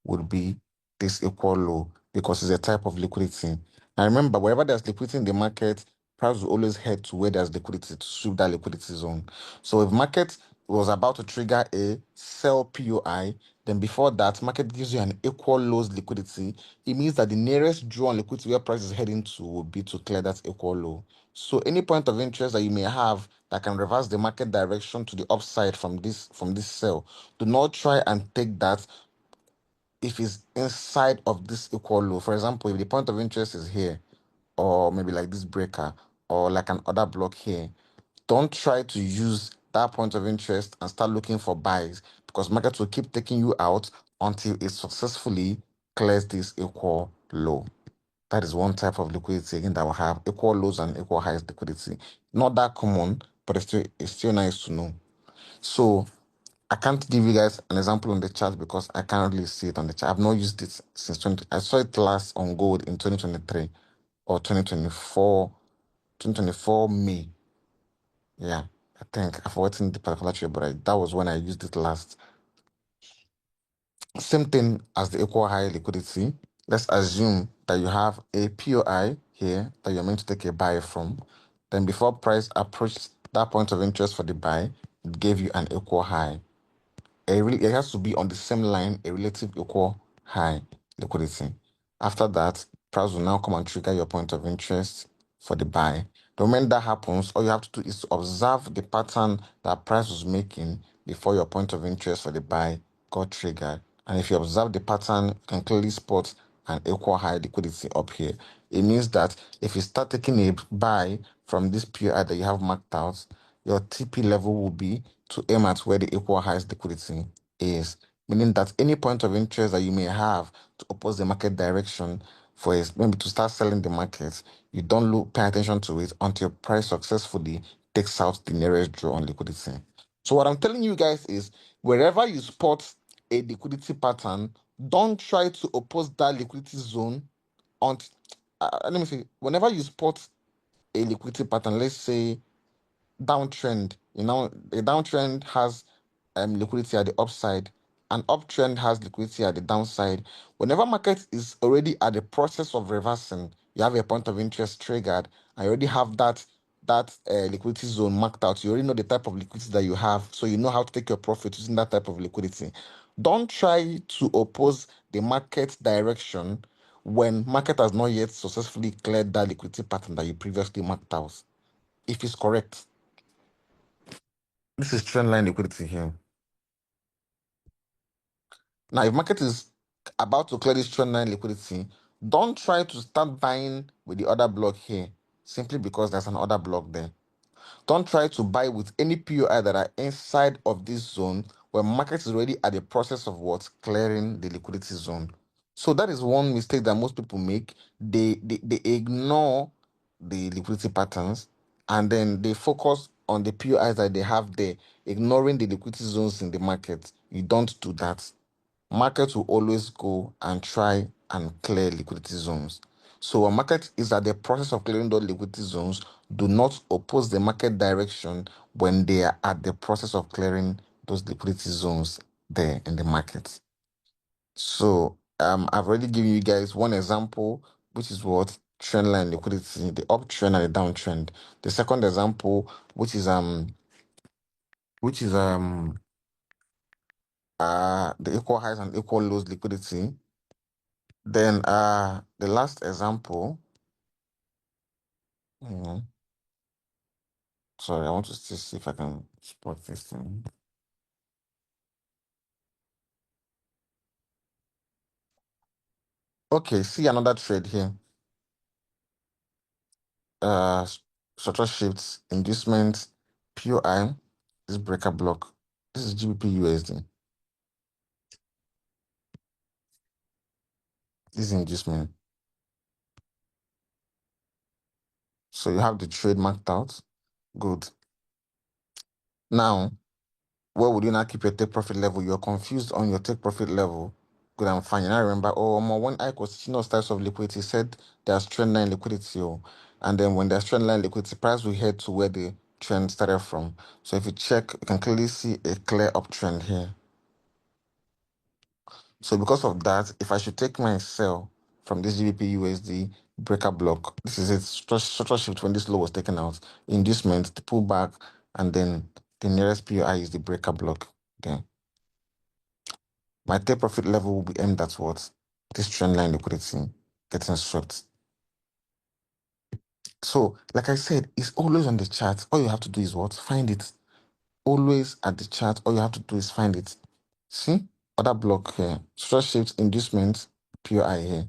would be this equal low because it's a type of liquidity. Now remember, wherever there's liquidity in the market, price will always head to where there's liquidity to sweep that liquidity zone. So if market was about to trigger a sell POI, then before that, market gives you an equal lows liquidity. It means that the nearest draw on liquidity where price is heading to will be to clear that equal low. So any point of interest that you may have that can reverse the market direction to the upside from this sell, do not try and take that if it's inside of this equal low. For example, if the point of interest is here, or maybe like this breaker, or like an other block here, don't try to use that point of interest and start looking for buys because market will keep taking you out until it successfully clears this equal low. That is one type of liquidity again that will have equal lows and equal highs liquidity. Not that common, but it's still nice to know. So I can't give you guys an example on the chart because I can't really see it on the chart. I've not used it since 20. I saw it last on gold in 2023 or 2024 May. Yeah, I think I've forgotten the particular trade, but that was when I used it last. Same thing as the equal high liquidity. Let's assume that you have a POI here that you're meant to take a buy from. Then before price approached that point of interest for the buy, it gave you an equal high. It has to be on the same line, a relative equal high liquidity. After that, price will now come and trigger your point of interest for the buy. The moment that happens, all you have to do is to observe the pattern that price was making before your point of interest for the buy got triggered. And if you observe the pattern, you can clearly spot an equal high liquidity up here. It means that if you start taking a buy from this PI that you have marked out, your TP level will be to aim at where the equal highest liquidity is, meaning that any point of interest that you may have to oppose the market direction for maybe to start selling the market, you don't pay attention to it until price successfully takes out the nearest draw on liquidity. So what I'm telling you guys is wherever you spot a liquidity pattern, don't try to oppose that liquidity zone on let me see, whenever you spot a liquidity pattern, let's say downtrend. A downtrend has liquidity at the upside, an uptrend has liquidity at the downside. Whenever market is already at the process of reversing, you have a point of interest triggered. I already have that liquidity zone marked out. You already know the type of liquidity that you have, so you know how to take your profit using that type of liquidity. Don't try to oppose the market direction when market has not yet successfully cleared that liquidity pattern that you previously marked out. If it's correct, this is trendline liquidity here. Now, if market is about to clear this trendline liquidity, don't try to start buying with the other block here simply because there's an order block there. Don't try to buy with any POI that are inside of this zone when market is already at the process of what? Clearing the liquidity zone. So that is one mistake that most people make. They ignore the liquidity patterns and then they focus on the POIs that they have there, ignoring the liquidity zones in the market. You don't do that. Market will always go and try and clear liquidity zones. So a market is at the process of clearing those liquidity zones. Do not oppose the market direction when they are at the process of clearing those liquidity zones there in the market. So I've already given you guys one example, which is what trendline liquidity, the uptrend and the downtrend. The second example, which is the equal highs and equal lows liquidity. Then the last example, hmm, sorry, I want to still see if I can spot this thing. Okay, see another trade here. Uh Structure shifts, inducement, POI, this breaker block. This is GBP USD. This is inducement. So you have the trade marked out. Good. Now, where would you now keep your take profit level? You're confused on your take profit level. Good and fine. And I remember, when Iyke was teaching us types of liquidity, he said there's trend line liquidity. Oh. And then when there's trend line liquidity, price will head to where the trend started from. So if you check, you can clearly see a clear uptrend here. So because of that, if I should take my sell from this GBP USD breaker block, this is it, structure shift when this low was taken out, inducement, the pullback, and then the nearest POI is the breaker block. Okay. My take profit level will be aimed at what? This trend line liquidity getting swept. So, like I said, it's always on the chart. All you have to do is what? Find it. Always at the chart. All you have to do is find it. See? Other block here. Structure shift, inducement, POI here.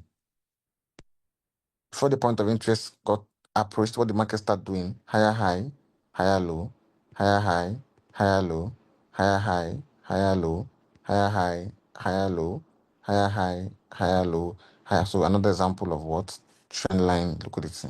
Before the point of interest got approached, what the market start doing? Higher high, higher low, higher high, higher low, higher high, higher low, higher high, higher low, higher high, higher low, higher. So another example of what? Trend line liquidity.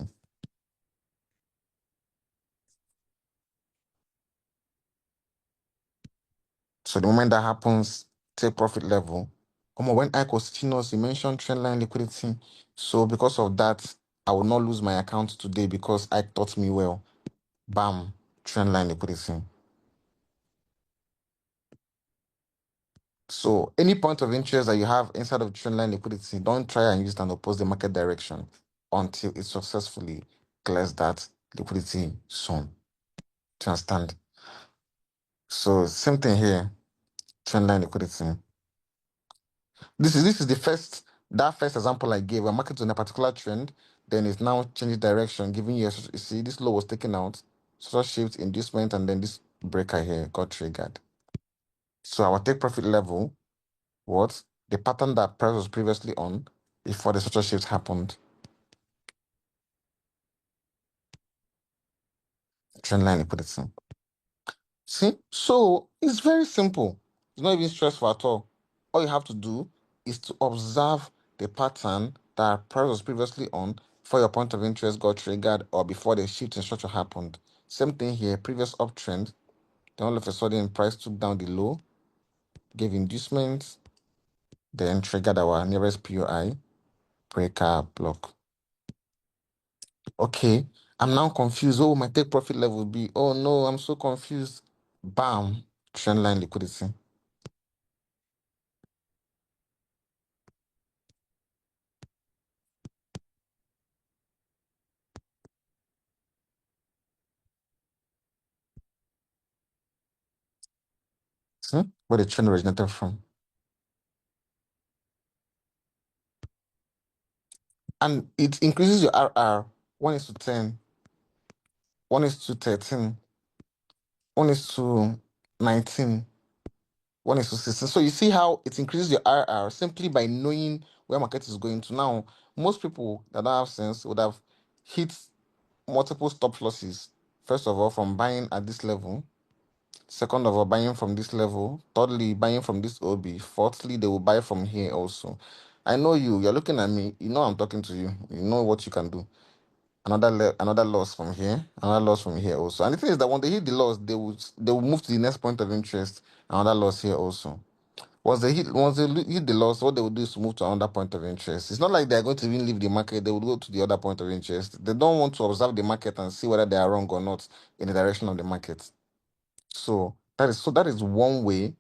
So the moment that happens, take profit level. When Iyke was teaching us, he mentioned trend line liquidity. So because of that, I will not lose my account today because Iyke taught me well. Bam, trend line liquidity. So any point of interest that you have inside of trendline liquidity, don't try and use it and oppose the market direction until it successfully clears that liquidity zone. To understand? So same thing here, trendline liquidity. This is the first example I gave. Where market on a particular trend, then it's now changing direction, giving you you see this low was taken out, sort of shift, inducement, and then this breaker here got triggered. So our take profit level, what? The pattern that price was previously on before the structure shift happened. Trendline liquidity. See? So it's very simple. It's not even stressful at all. All you have to do is to observe the pattern that price was previously on before your point of interest got triggered or before the shift in structure happened. Same thing here, previous uptrend. Then all of a sudden price took down the low, gave inducement, then triggered our nearest POI, breaker block. Okay, I'm now confused. Oh, my take profit level will be, oh no, I'm so confused. Bam, trendline liquidity. See where the trend originated from. And it increases your RR 1 is to 10, 1 is to 13, 1 is to 19, 1 is to 16. So you see how it increases your RR simply by knowing where market is going to. Now, most people that don't have sense would have hit multiple stop losses. First of all, from buying at this level. Second of all, buying from this level. Thirdly, buying from this OB. Fourthly, they will buy from here also. I know you. You're looking at me. You know I'm talking to you. You know what you can do. Another loss from here. Another loss from here also. And the thing is that when they hit the loss, they will move to the next point of interest. Another loss here also. Once they hit the loss, what they will do is to move to another point of interest. It's not like they're going to even leave the market. They will go to the other point of interest. They don't want to observe the market and see whether they are wrong or not in the direction of the market. So that is one way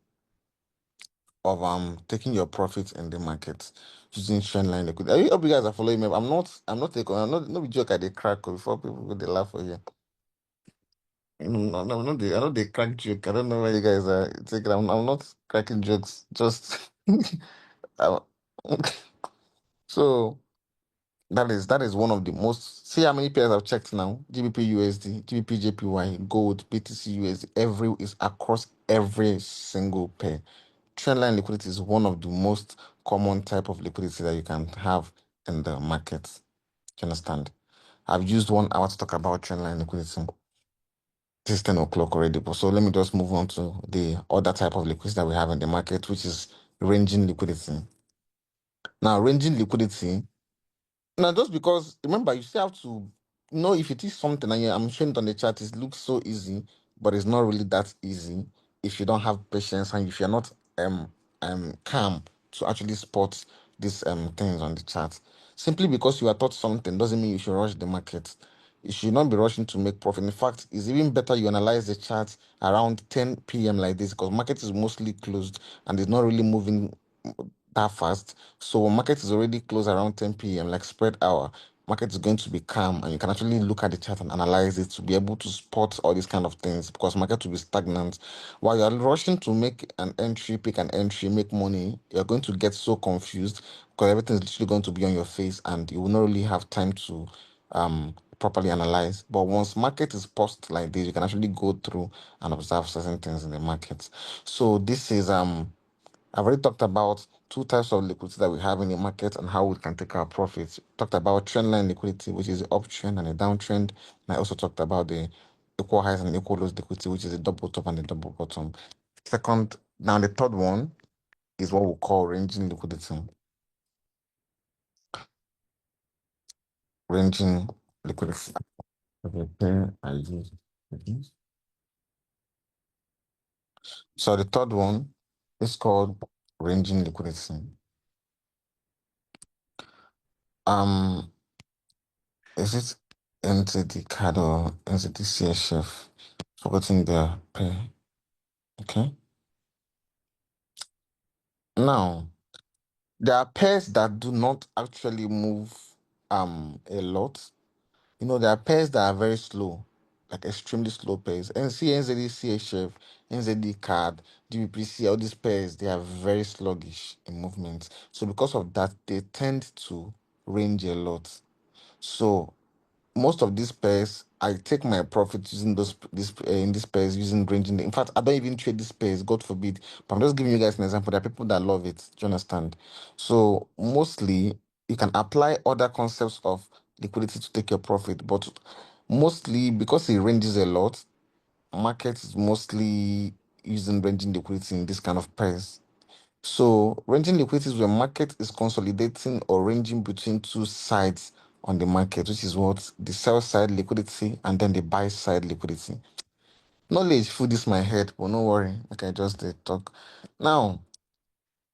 of taking your profits in the market using trend line liquidity. I hope you guys are following me. I'm not be joke at the crack before people go they laugh for you. No, no, no, I know they crack joke. I don't know why you guys are taking. I'm not cracking jokes. Just I- so that is one of the most. See how many pairs I've checked now: GBP USD, GBP JPY, gold, BTC USD. Every is across every single pair. Trendline liquidity is one of the most common type of liquidity that you can have in the market. Do you understand? I've used 1 hour to talk about trendline liquidity. This is 10 o'clock already, but so let me just move on to the other type of liquidity that we have in the market, which is ranging liquidity. Now, ranging liquidity. Now, just because, remember, you still have to know if it is something, and I'm showing it on the chart, it looks so easy, but it's not really that easy if you don't have patience and if you're not calm to actually spot these things on the chart. Simply because you are taught something doesn't mean you should rush the market. You should not be rushing to make profit. In fact, it's even better you analyze the chart around 10 p.m. like this because market is mostly closed and it's not really moving that fast. So when market is already closed around 10 p.m., like spread hour, market is going to be calm and you can actually look at the chart and analyze it to be able to spot all these kind of things because market will be stagnant. While you're rushing to make an entry, pick an entry, make money, you're going to get so confused because everything is literally going to be on your face and you will not really have time to properly analyze. But once market is paused like this, you can actually go through and observe certain things in the market. So this is I've already talked about two types of liquidity that we have in the market and how we can take our profits. Talked about trendline liquidity, which is the uptrend and the downtrend. And I also talked about the equal highs and equal lows liquidity, which is the double top and the double bottom. Second, now the third one is what we call ranging liquidity. Ranging liquidity. Okay, here I use. Okay. So the third one is called ranging liquidity. Um, is it NTD card or NTD CSF? Forgetting the pay. Okay. Now, there are pairs that do not actually move a lot. There are pairs that are very slow, like extremely slow pairs. NZD CHF, NZD card, DBPC, all these pairs, they are very sluggish in movement. So because of that, they tend to range a lot. So most of these pairs, I take my profit using these pairs using ranging. In fact, I don't even trade these pairs, God forbid. But I'm just giving you guys an example. There are people that love it. Do you understand? So mostly you can apply other concepts of liquidity to take your profit, but mostly because it ranges a lot, market is mostly using ranging liquidity in this kind of pairs. So ranging liquidity is when market is consolidating or ranging between two sides on the market, which is what the sell side liquidity and then the buy side liquidity. Knowledge full this my head, but no worry, I just talk. Now,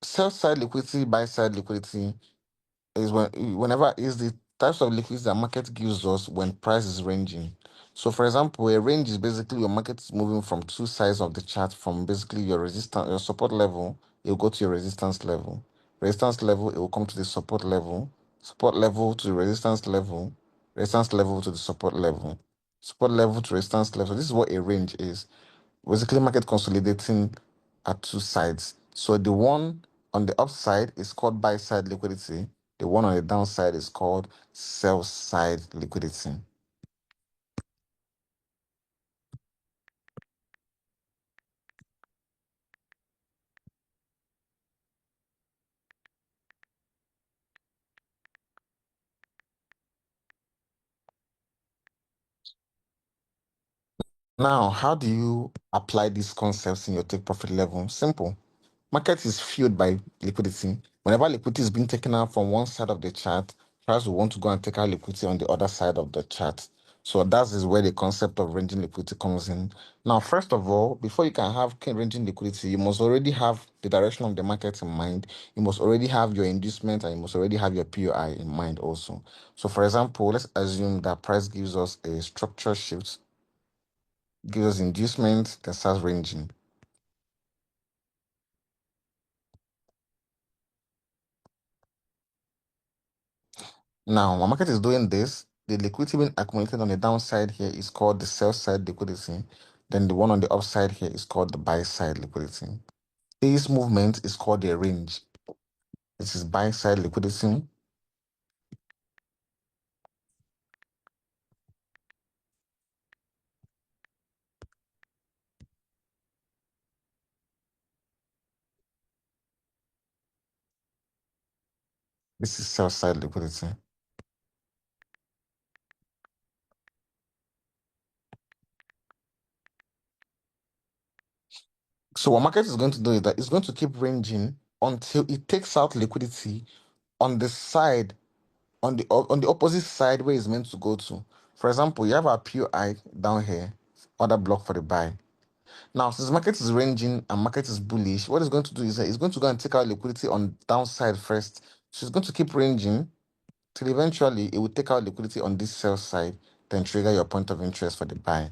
sell side liquidity, buy side liquidity is whenever is the types of liquidity that market gives us when price is ranging. So for example, a range is basically your market is moving from two sides of the chart from basically your support level, it will go to your resistance level, it will come to the support level to the resistance level to the support level to resistance level. This is what a range is. Basically market consolidating at two sides. So the one on the upside is called buy side liquidity. The one on the downside is called sell side liquidity. Now, how do you apply these concepts in your take profit level? Simple. Market is fueled by liquidity. Whenever liquidity is being taken out from one side of the chart, tries will want to go and take out liquidity on the other side of the chart. So that is where the concept of ranging liquidity comes in. Now, first of all, before you can have ranging liquidity, you must already have the direction of the market in mind. You must already have your inducement and you must already have your POI in mind also. So for example, let's assume that price gives us a structure shift, gives us inducement, then starts ranging. Now, my market is doing this. The liquidity being accumulated on the downside here is called the sell side liquidity. Then the one on the upside here is called the buy side liquidity. This movement is called a range. This is buy side liquidity. This is sell side liquidity. So what market is going to do is that it's going to keep ranging until it takes out liquidity on the side, on the opposite side where it's meant to go to. For example, you have a POI down here, other block for the buy. Now, since market is ranging and market is bullish, what it's going to do is that it's going to go and take out liquidity on downside first. So it's going to keep ranging till eventually it will take out liquidity on this sell side, then trigger your point of interest for the buy.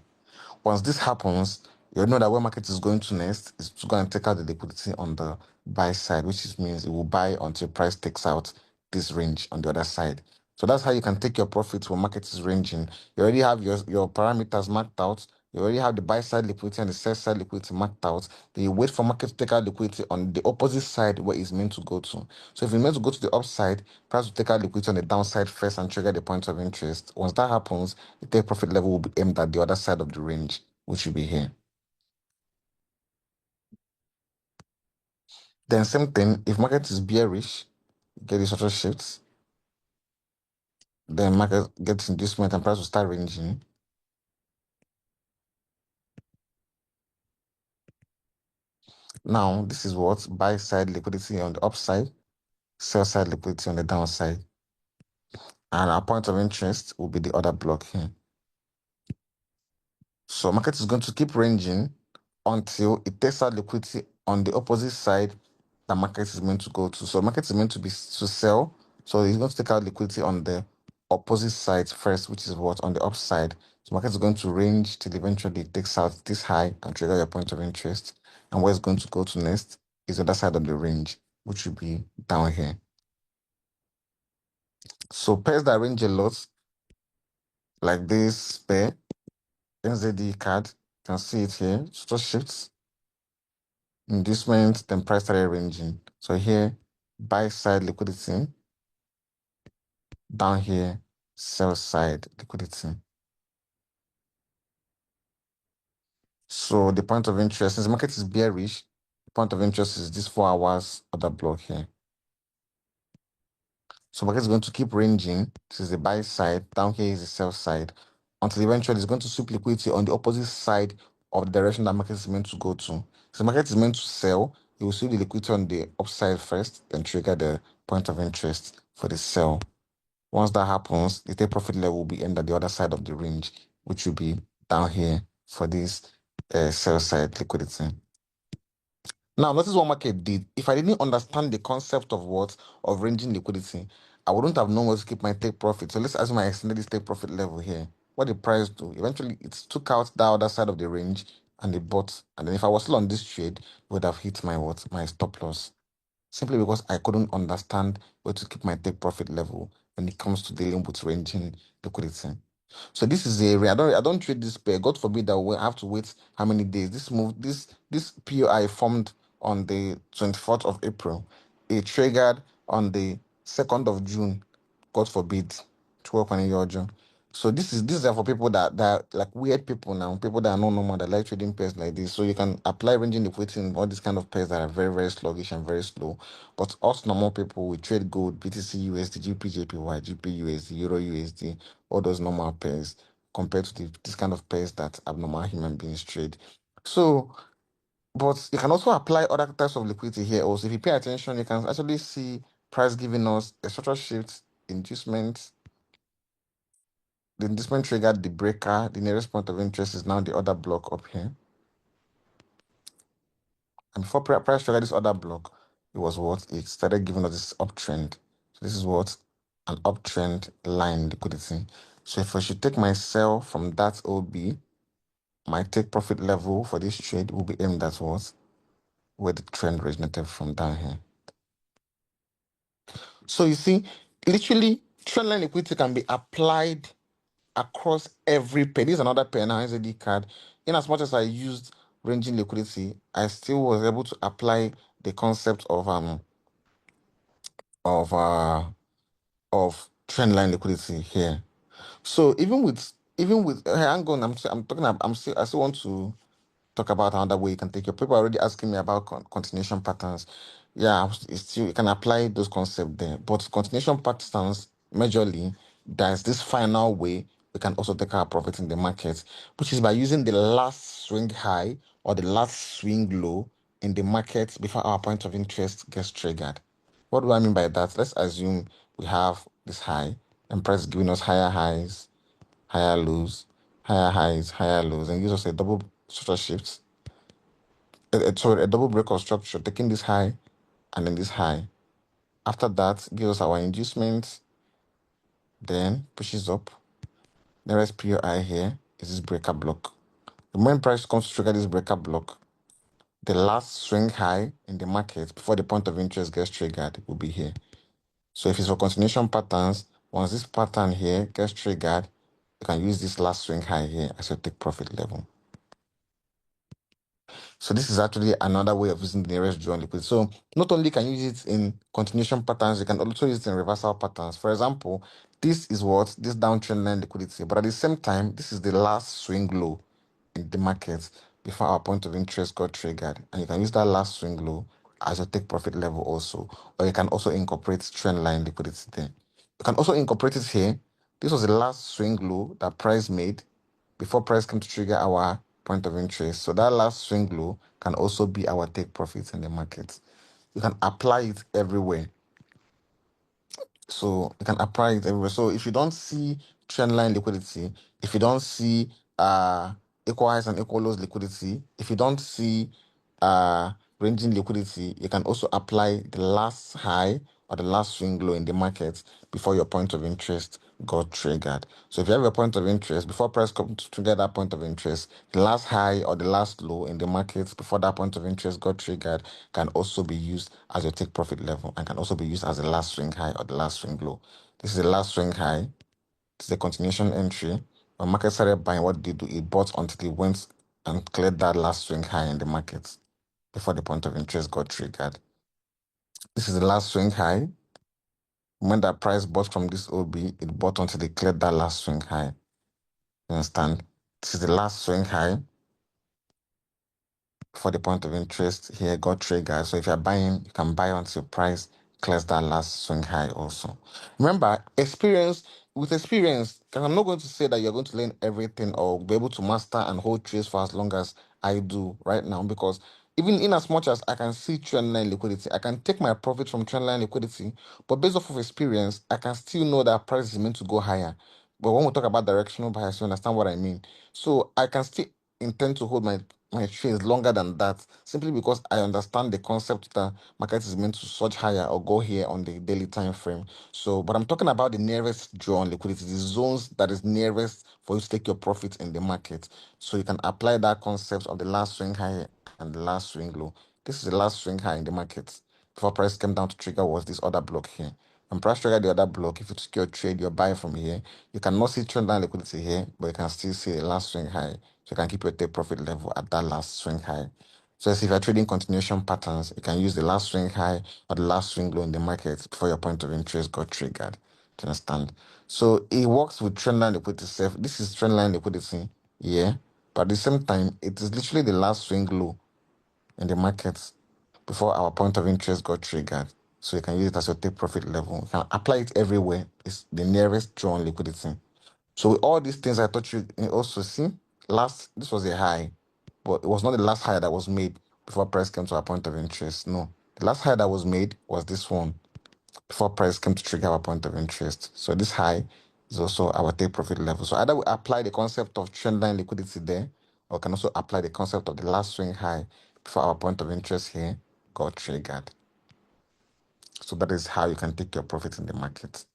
Once this happens, you know that where market is going to next is to go and take out the liquidity on the buy side, which means it will buy until price takes out this range on the other side. So that's how you can take your profits when market is ranging. You already have your parameters marked out. You already have the buy side liquidity and the sell side liquidity marked out. Then you wait for market to take out liquidity on the opposite side where it's meant to go to. So if it's meant to go to the upside, price will take out liquidity on the downside first and trigger the point of interest. Once that happens, the take profit level will be aimed at the other side of the range, which will be here. Then same thing, if market is bearish, get these auto shifts, then market gets inducement and price will start ranging. Now, this is what buy side liquidity on the upside, sell side liquidity on the downside. And our point of interest will be the other block here. So market is going to keep ranging until it takes out liquidity on the opposite side the market is meant to go to. So market is meant to be to sell. So it's going to take out liquidity on the opposite side first, which is what on the upside. So market is going to range till eventually it takes out this high and trigger your point of interest. And where it's going to go to next is the other side of the range, which will be down here. So pairs that range a lot, like this pair, NZD card, you can see it here. So just shifts. In this moment, then price started ranging. So here, buy side liquidity. Down here, sell side liquidity. So the point of interest, since the market is bearish, the point of interest is this 4 hours other block here. So market is going to keep ranging. This is the buy side. Down here is the sell side. Until eventually it's going to sweep liquidity on the opposite side of the direction that market is meant to go to. So the market is meant to sell. It will sweep the liquidity on the upside first, then trigger the point of interest for the sell. Once that happens, the take profit level will be aimed at the other side of the range, which will be down here for this sell side liquidity. Now, notice what market did. If I didn't understand the concept of what of ranging liquidity, I wouldn't have known where to keep my take profit. So let's assume I extended this take profit level here. What did price do? Eventually, it took out the other side of the range and it bought. And then if I was still on this trade, it would have hit my what? My stop loss. Simply because I couldn't understand where to keep my take profit level when it comes to dealing with ranging liquidity. So this is the area. I don't trade this pair. God forbid that we have to wait how many days. This POI formed on the 24th of April. It triggered on the 2nd of June, God forbid, 12 and Yojo. So this is for people that like weird people now, people that are not normal, that like trading pairs like this. So you can apply ranging liquidity in all these kind of pairs that are very, very sluggish and very slow. But us normal people, we trade gold, BTC USD, GP JPY, GP USD, Euro USD, all those normal pairs compared to this kind of pairs that abnormal human beings trade. So, but you can also apply other types of liquidity here also. If you pay attention, you can actually see price giving us a structural shift, inducement. The inducement triggered the breaker. The nearest point of interest is now the other block up here. And before price triggered this other block, it was what? It started giving us this uptrend. So this is what? An uptrend line liquidity. So if I should take my sell from that OB, my take profit level for this trade will be aimed at what? Where the trend originated from down here. So you see, literally, trendline liquidity can be applied across every pair. This is another pair now, SAD card. In as much as I used ranging liquidity, I still was able to apply the concept of uh of trendline liquidity here. So even with hang on, I'm talking about, I still want to talk about another way you can take your people are already asking me about continuation patterns. Yeah, it's still you can apply those concepts there. But continuation patterns, majorly, there's this final way we can also take our profit in the market, which is by using the last swing high or the last swing low in the market before our point of interest gets triggered. What do I mean by that? Let's assume we have this high and price is giving us higher highs, higher lows, higher highs, higher lows, and gives us a double structure shift. Sorry, a double break of structure, taking this high and then this high. After that, gives us our inducement, then pushes up. Nearest POI here is this breaker block. The moment price comes to trigger this breaker block, the last swing high in the market before the point of interest gets triggered will be here. So if it's for continuation patterns, once this pattern here gets triggered, you can use this last swing high here as your take profit level. So this is actually another way of using the nearest drawn liquidity. So not only can you use it in continuation patterns, you can also use it in reversal patterns. For example, this is what this downtrend line liquidity, but at the same time, this is the last swing low in the market before our point of interest got triggered. And you can use that last swing low as your take profit level also. Or you can also incorporate trend line liquidity there. You can also incorporate it here. This was the last swing low that price made before price came to trigger our point of interest. So that last swing low can also be our take profits in the market. You can apply it everywhere. So you can apply it everywhere. So if you don't see trend line liquidity, if you don't see equal highs and equal lows liquidity, if you don't see ranging liquidity, you can also apply the last high or the last swing low in the market before your point of interest got triggered. So if you have a point of interest, before price comes to trigger that point of interest, the last high or the last low in the market before that point of interest got triggered can also be used as your take profit level and can also be used as the last swing high or the last swing low. This is the last swing high. This is a continuation entry. When market started buying, what did it do? It bought until it went and cleared that last swing high in the market before the point of interest got triggered. This is the last swing high. When that price bought from this OB, it bought until it cleared that last swing high. You understand? This is the last swing high for the point of interest here got triggered. So if you're buying, you can buy until price clears that last swing high also. Remember, with experience, because I'm not going to say that you're going to learn everything or be able to master and hold trades for as long as I do right now, because even in as much as I can see trendline liquidity, I can take my profit from trendline liquidity, but based off of experience, I can still know that price is meant to go higher. But when we talk about directional bias, you understand what I mean. So I can still intend to hold my trades longer than that simply because I understand the concept that market is meant to surge higher or go here on the daily time frame. So, but I'm talking about the nearest drawn liquidity, the zones that is nearest for you to take your profit in the market. So you can apply that concept of the last swing high and the last swing low. This is the last swing high in the market. Before price came down to trigger was this other block here. When price trigger the other block, if you took your trade, you're buying from here. You cannot see trend line liquidity here, but you can still see the last swing high. So you can keep your take profit level at that last swing high. So as if you're trading continuation patterns, you can use the last swing high or the last swing low in the market before your point of interest got triggered. Do you understand? So it works with trendline liquidity itself. This is trendline liquidity, yeah. But at the same time, it is literally the last swing low in the market before our point of interest got triggered. So you can use it as your take profit level. You can apply it everywhere. It's the nearest drawn liquidity. So with all these things, I thought you also see this was a high, but it was not the last high that was made before price came to our point of interest. No, the last high that was made was this one before price came to trigger our point of interest. So this high is also our take profit level. So either we apply the concept of trendline liquidity there, or can also apply the concept of the last swing high before our point of interest here got triggered. So that is how you can take your profit in the market.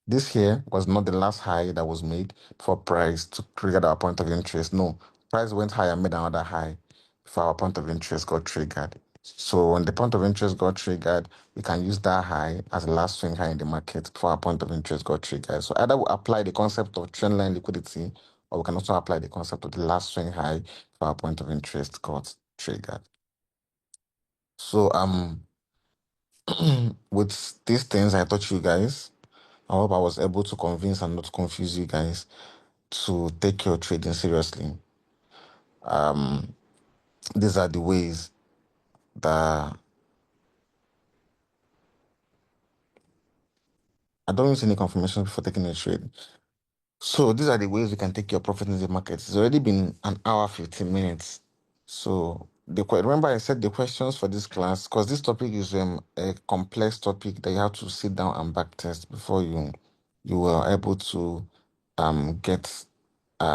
This here was not the last high that was made for price to trigger our point of interest. No, price went high and made another high before our point of interest got triggered. So when the point of interest got triggered, we can use that high as the last swing high in the market before our point of interest got triggered. So either we apply the concept of trendline liquidity, or we can also apply the concept of the last swing high before our point of interest got triggered. So with these things I taught you guys, I hope I was able to convince and not confuse you guys to take your trading seriously. These are the ways that I don't use any confirmation before taking a trade. So these are the ways you can take your profit in the market. It's already been an hour, 15 minutes. So remember I said the questions for this class, because this topic is a complex topic that you have to sit down and back test before you are able to get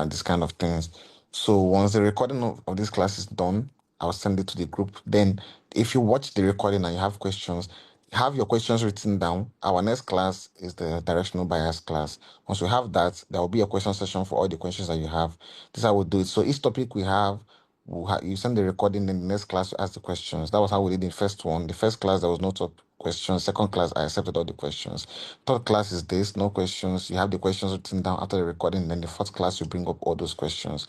this kind of things. So once the recording of this class is done, I'll send it to the group. Then if you watch the recording and you have questions, have your questions written down. Our next class is the directional bias class. Once we have that, there will be a question session for all the questions that you have. This is how we'll do it. So each topic we have, you send the recording, then the next class you ask the questions. That was how we did the first one. The first class, there was no top questions. Second class, I accepted all the questions. Third class is this, no questions. You have the questions written down after the recording. Then the fourth class, you bring up all those questions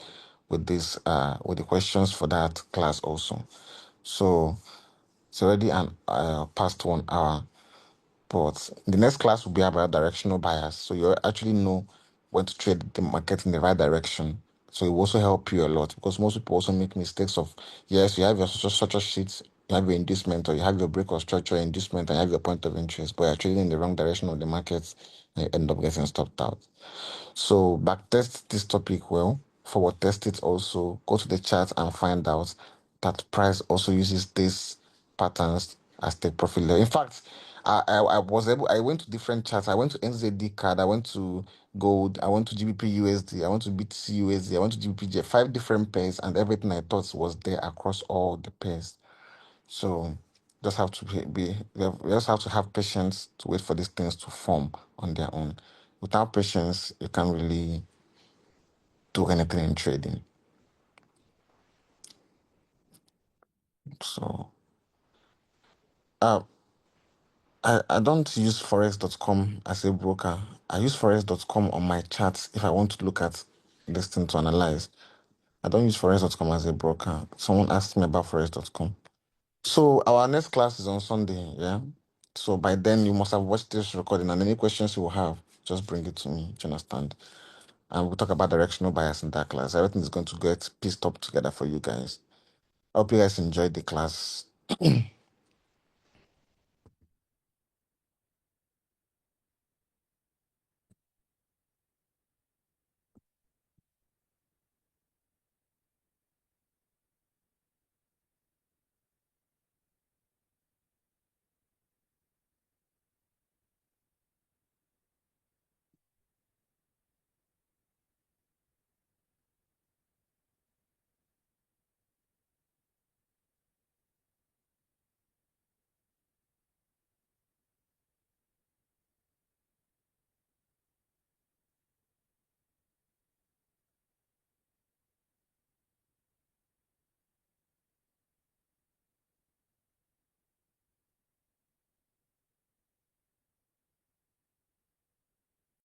with with the questions for that class also. So it's already an past 1 hour. But the next class will be about directional bias. So you actually know when to trade the market in the right direction. So it will also help you a lot, because most people also make mistakes of, yes, you have your structure sheets, you have your inducement, or you have your break of structure inducement, and you have your point of interest, but you're trading in the wrong direction of the market and you end up getting stopped out. So backtest this topic well, forward test it also, go to the chart and find out that price also uses these patterns as take profit level. In fact, I went to different charts. I went to NZD card, I went to gold, I went to GBP USD, I went to BTC USD, I went to GBP, 5 different pairs, and everything I thought was there across all the pairs. So just have to we just have to have patience to wait for these things to form on their own. Without patience, you can't really do anything in trading. So uh, I don't use forex.com as a broker. I use forex.com on my charts if I want to look at this thing to analyze. I don't use forex.com as a broker. Someone asked me about forex.com. So our next class is on Sunday, yeah? So by then you must have watched this recording, and any questions you will have, just bring it to me. Do you understand? And we'll talk about directional bias in that class. Everything is going to get pieced up together for you guys. I hope you guys enjoyed the class.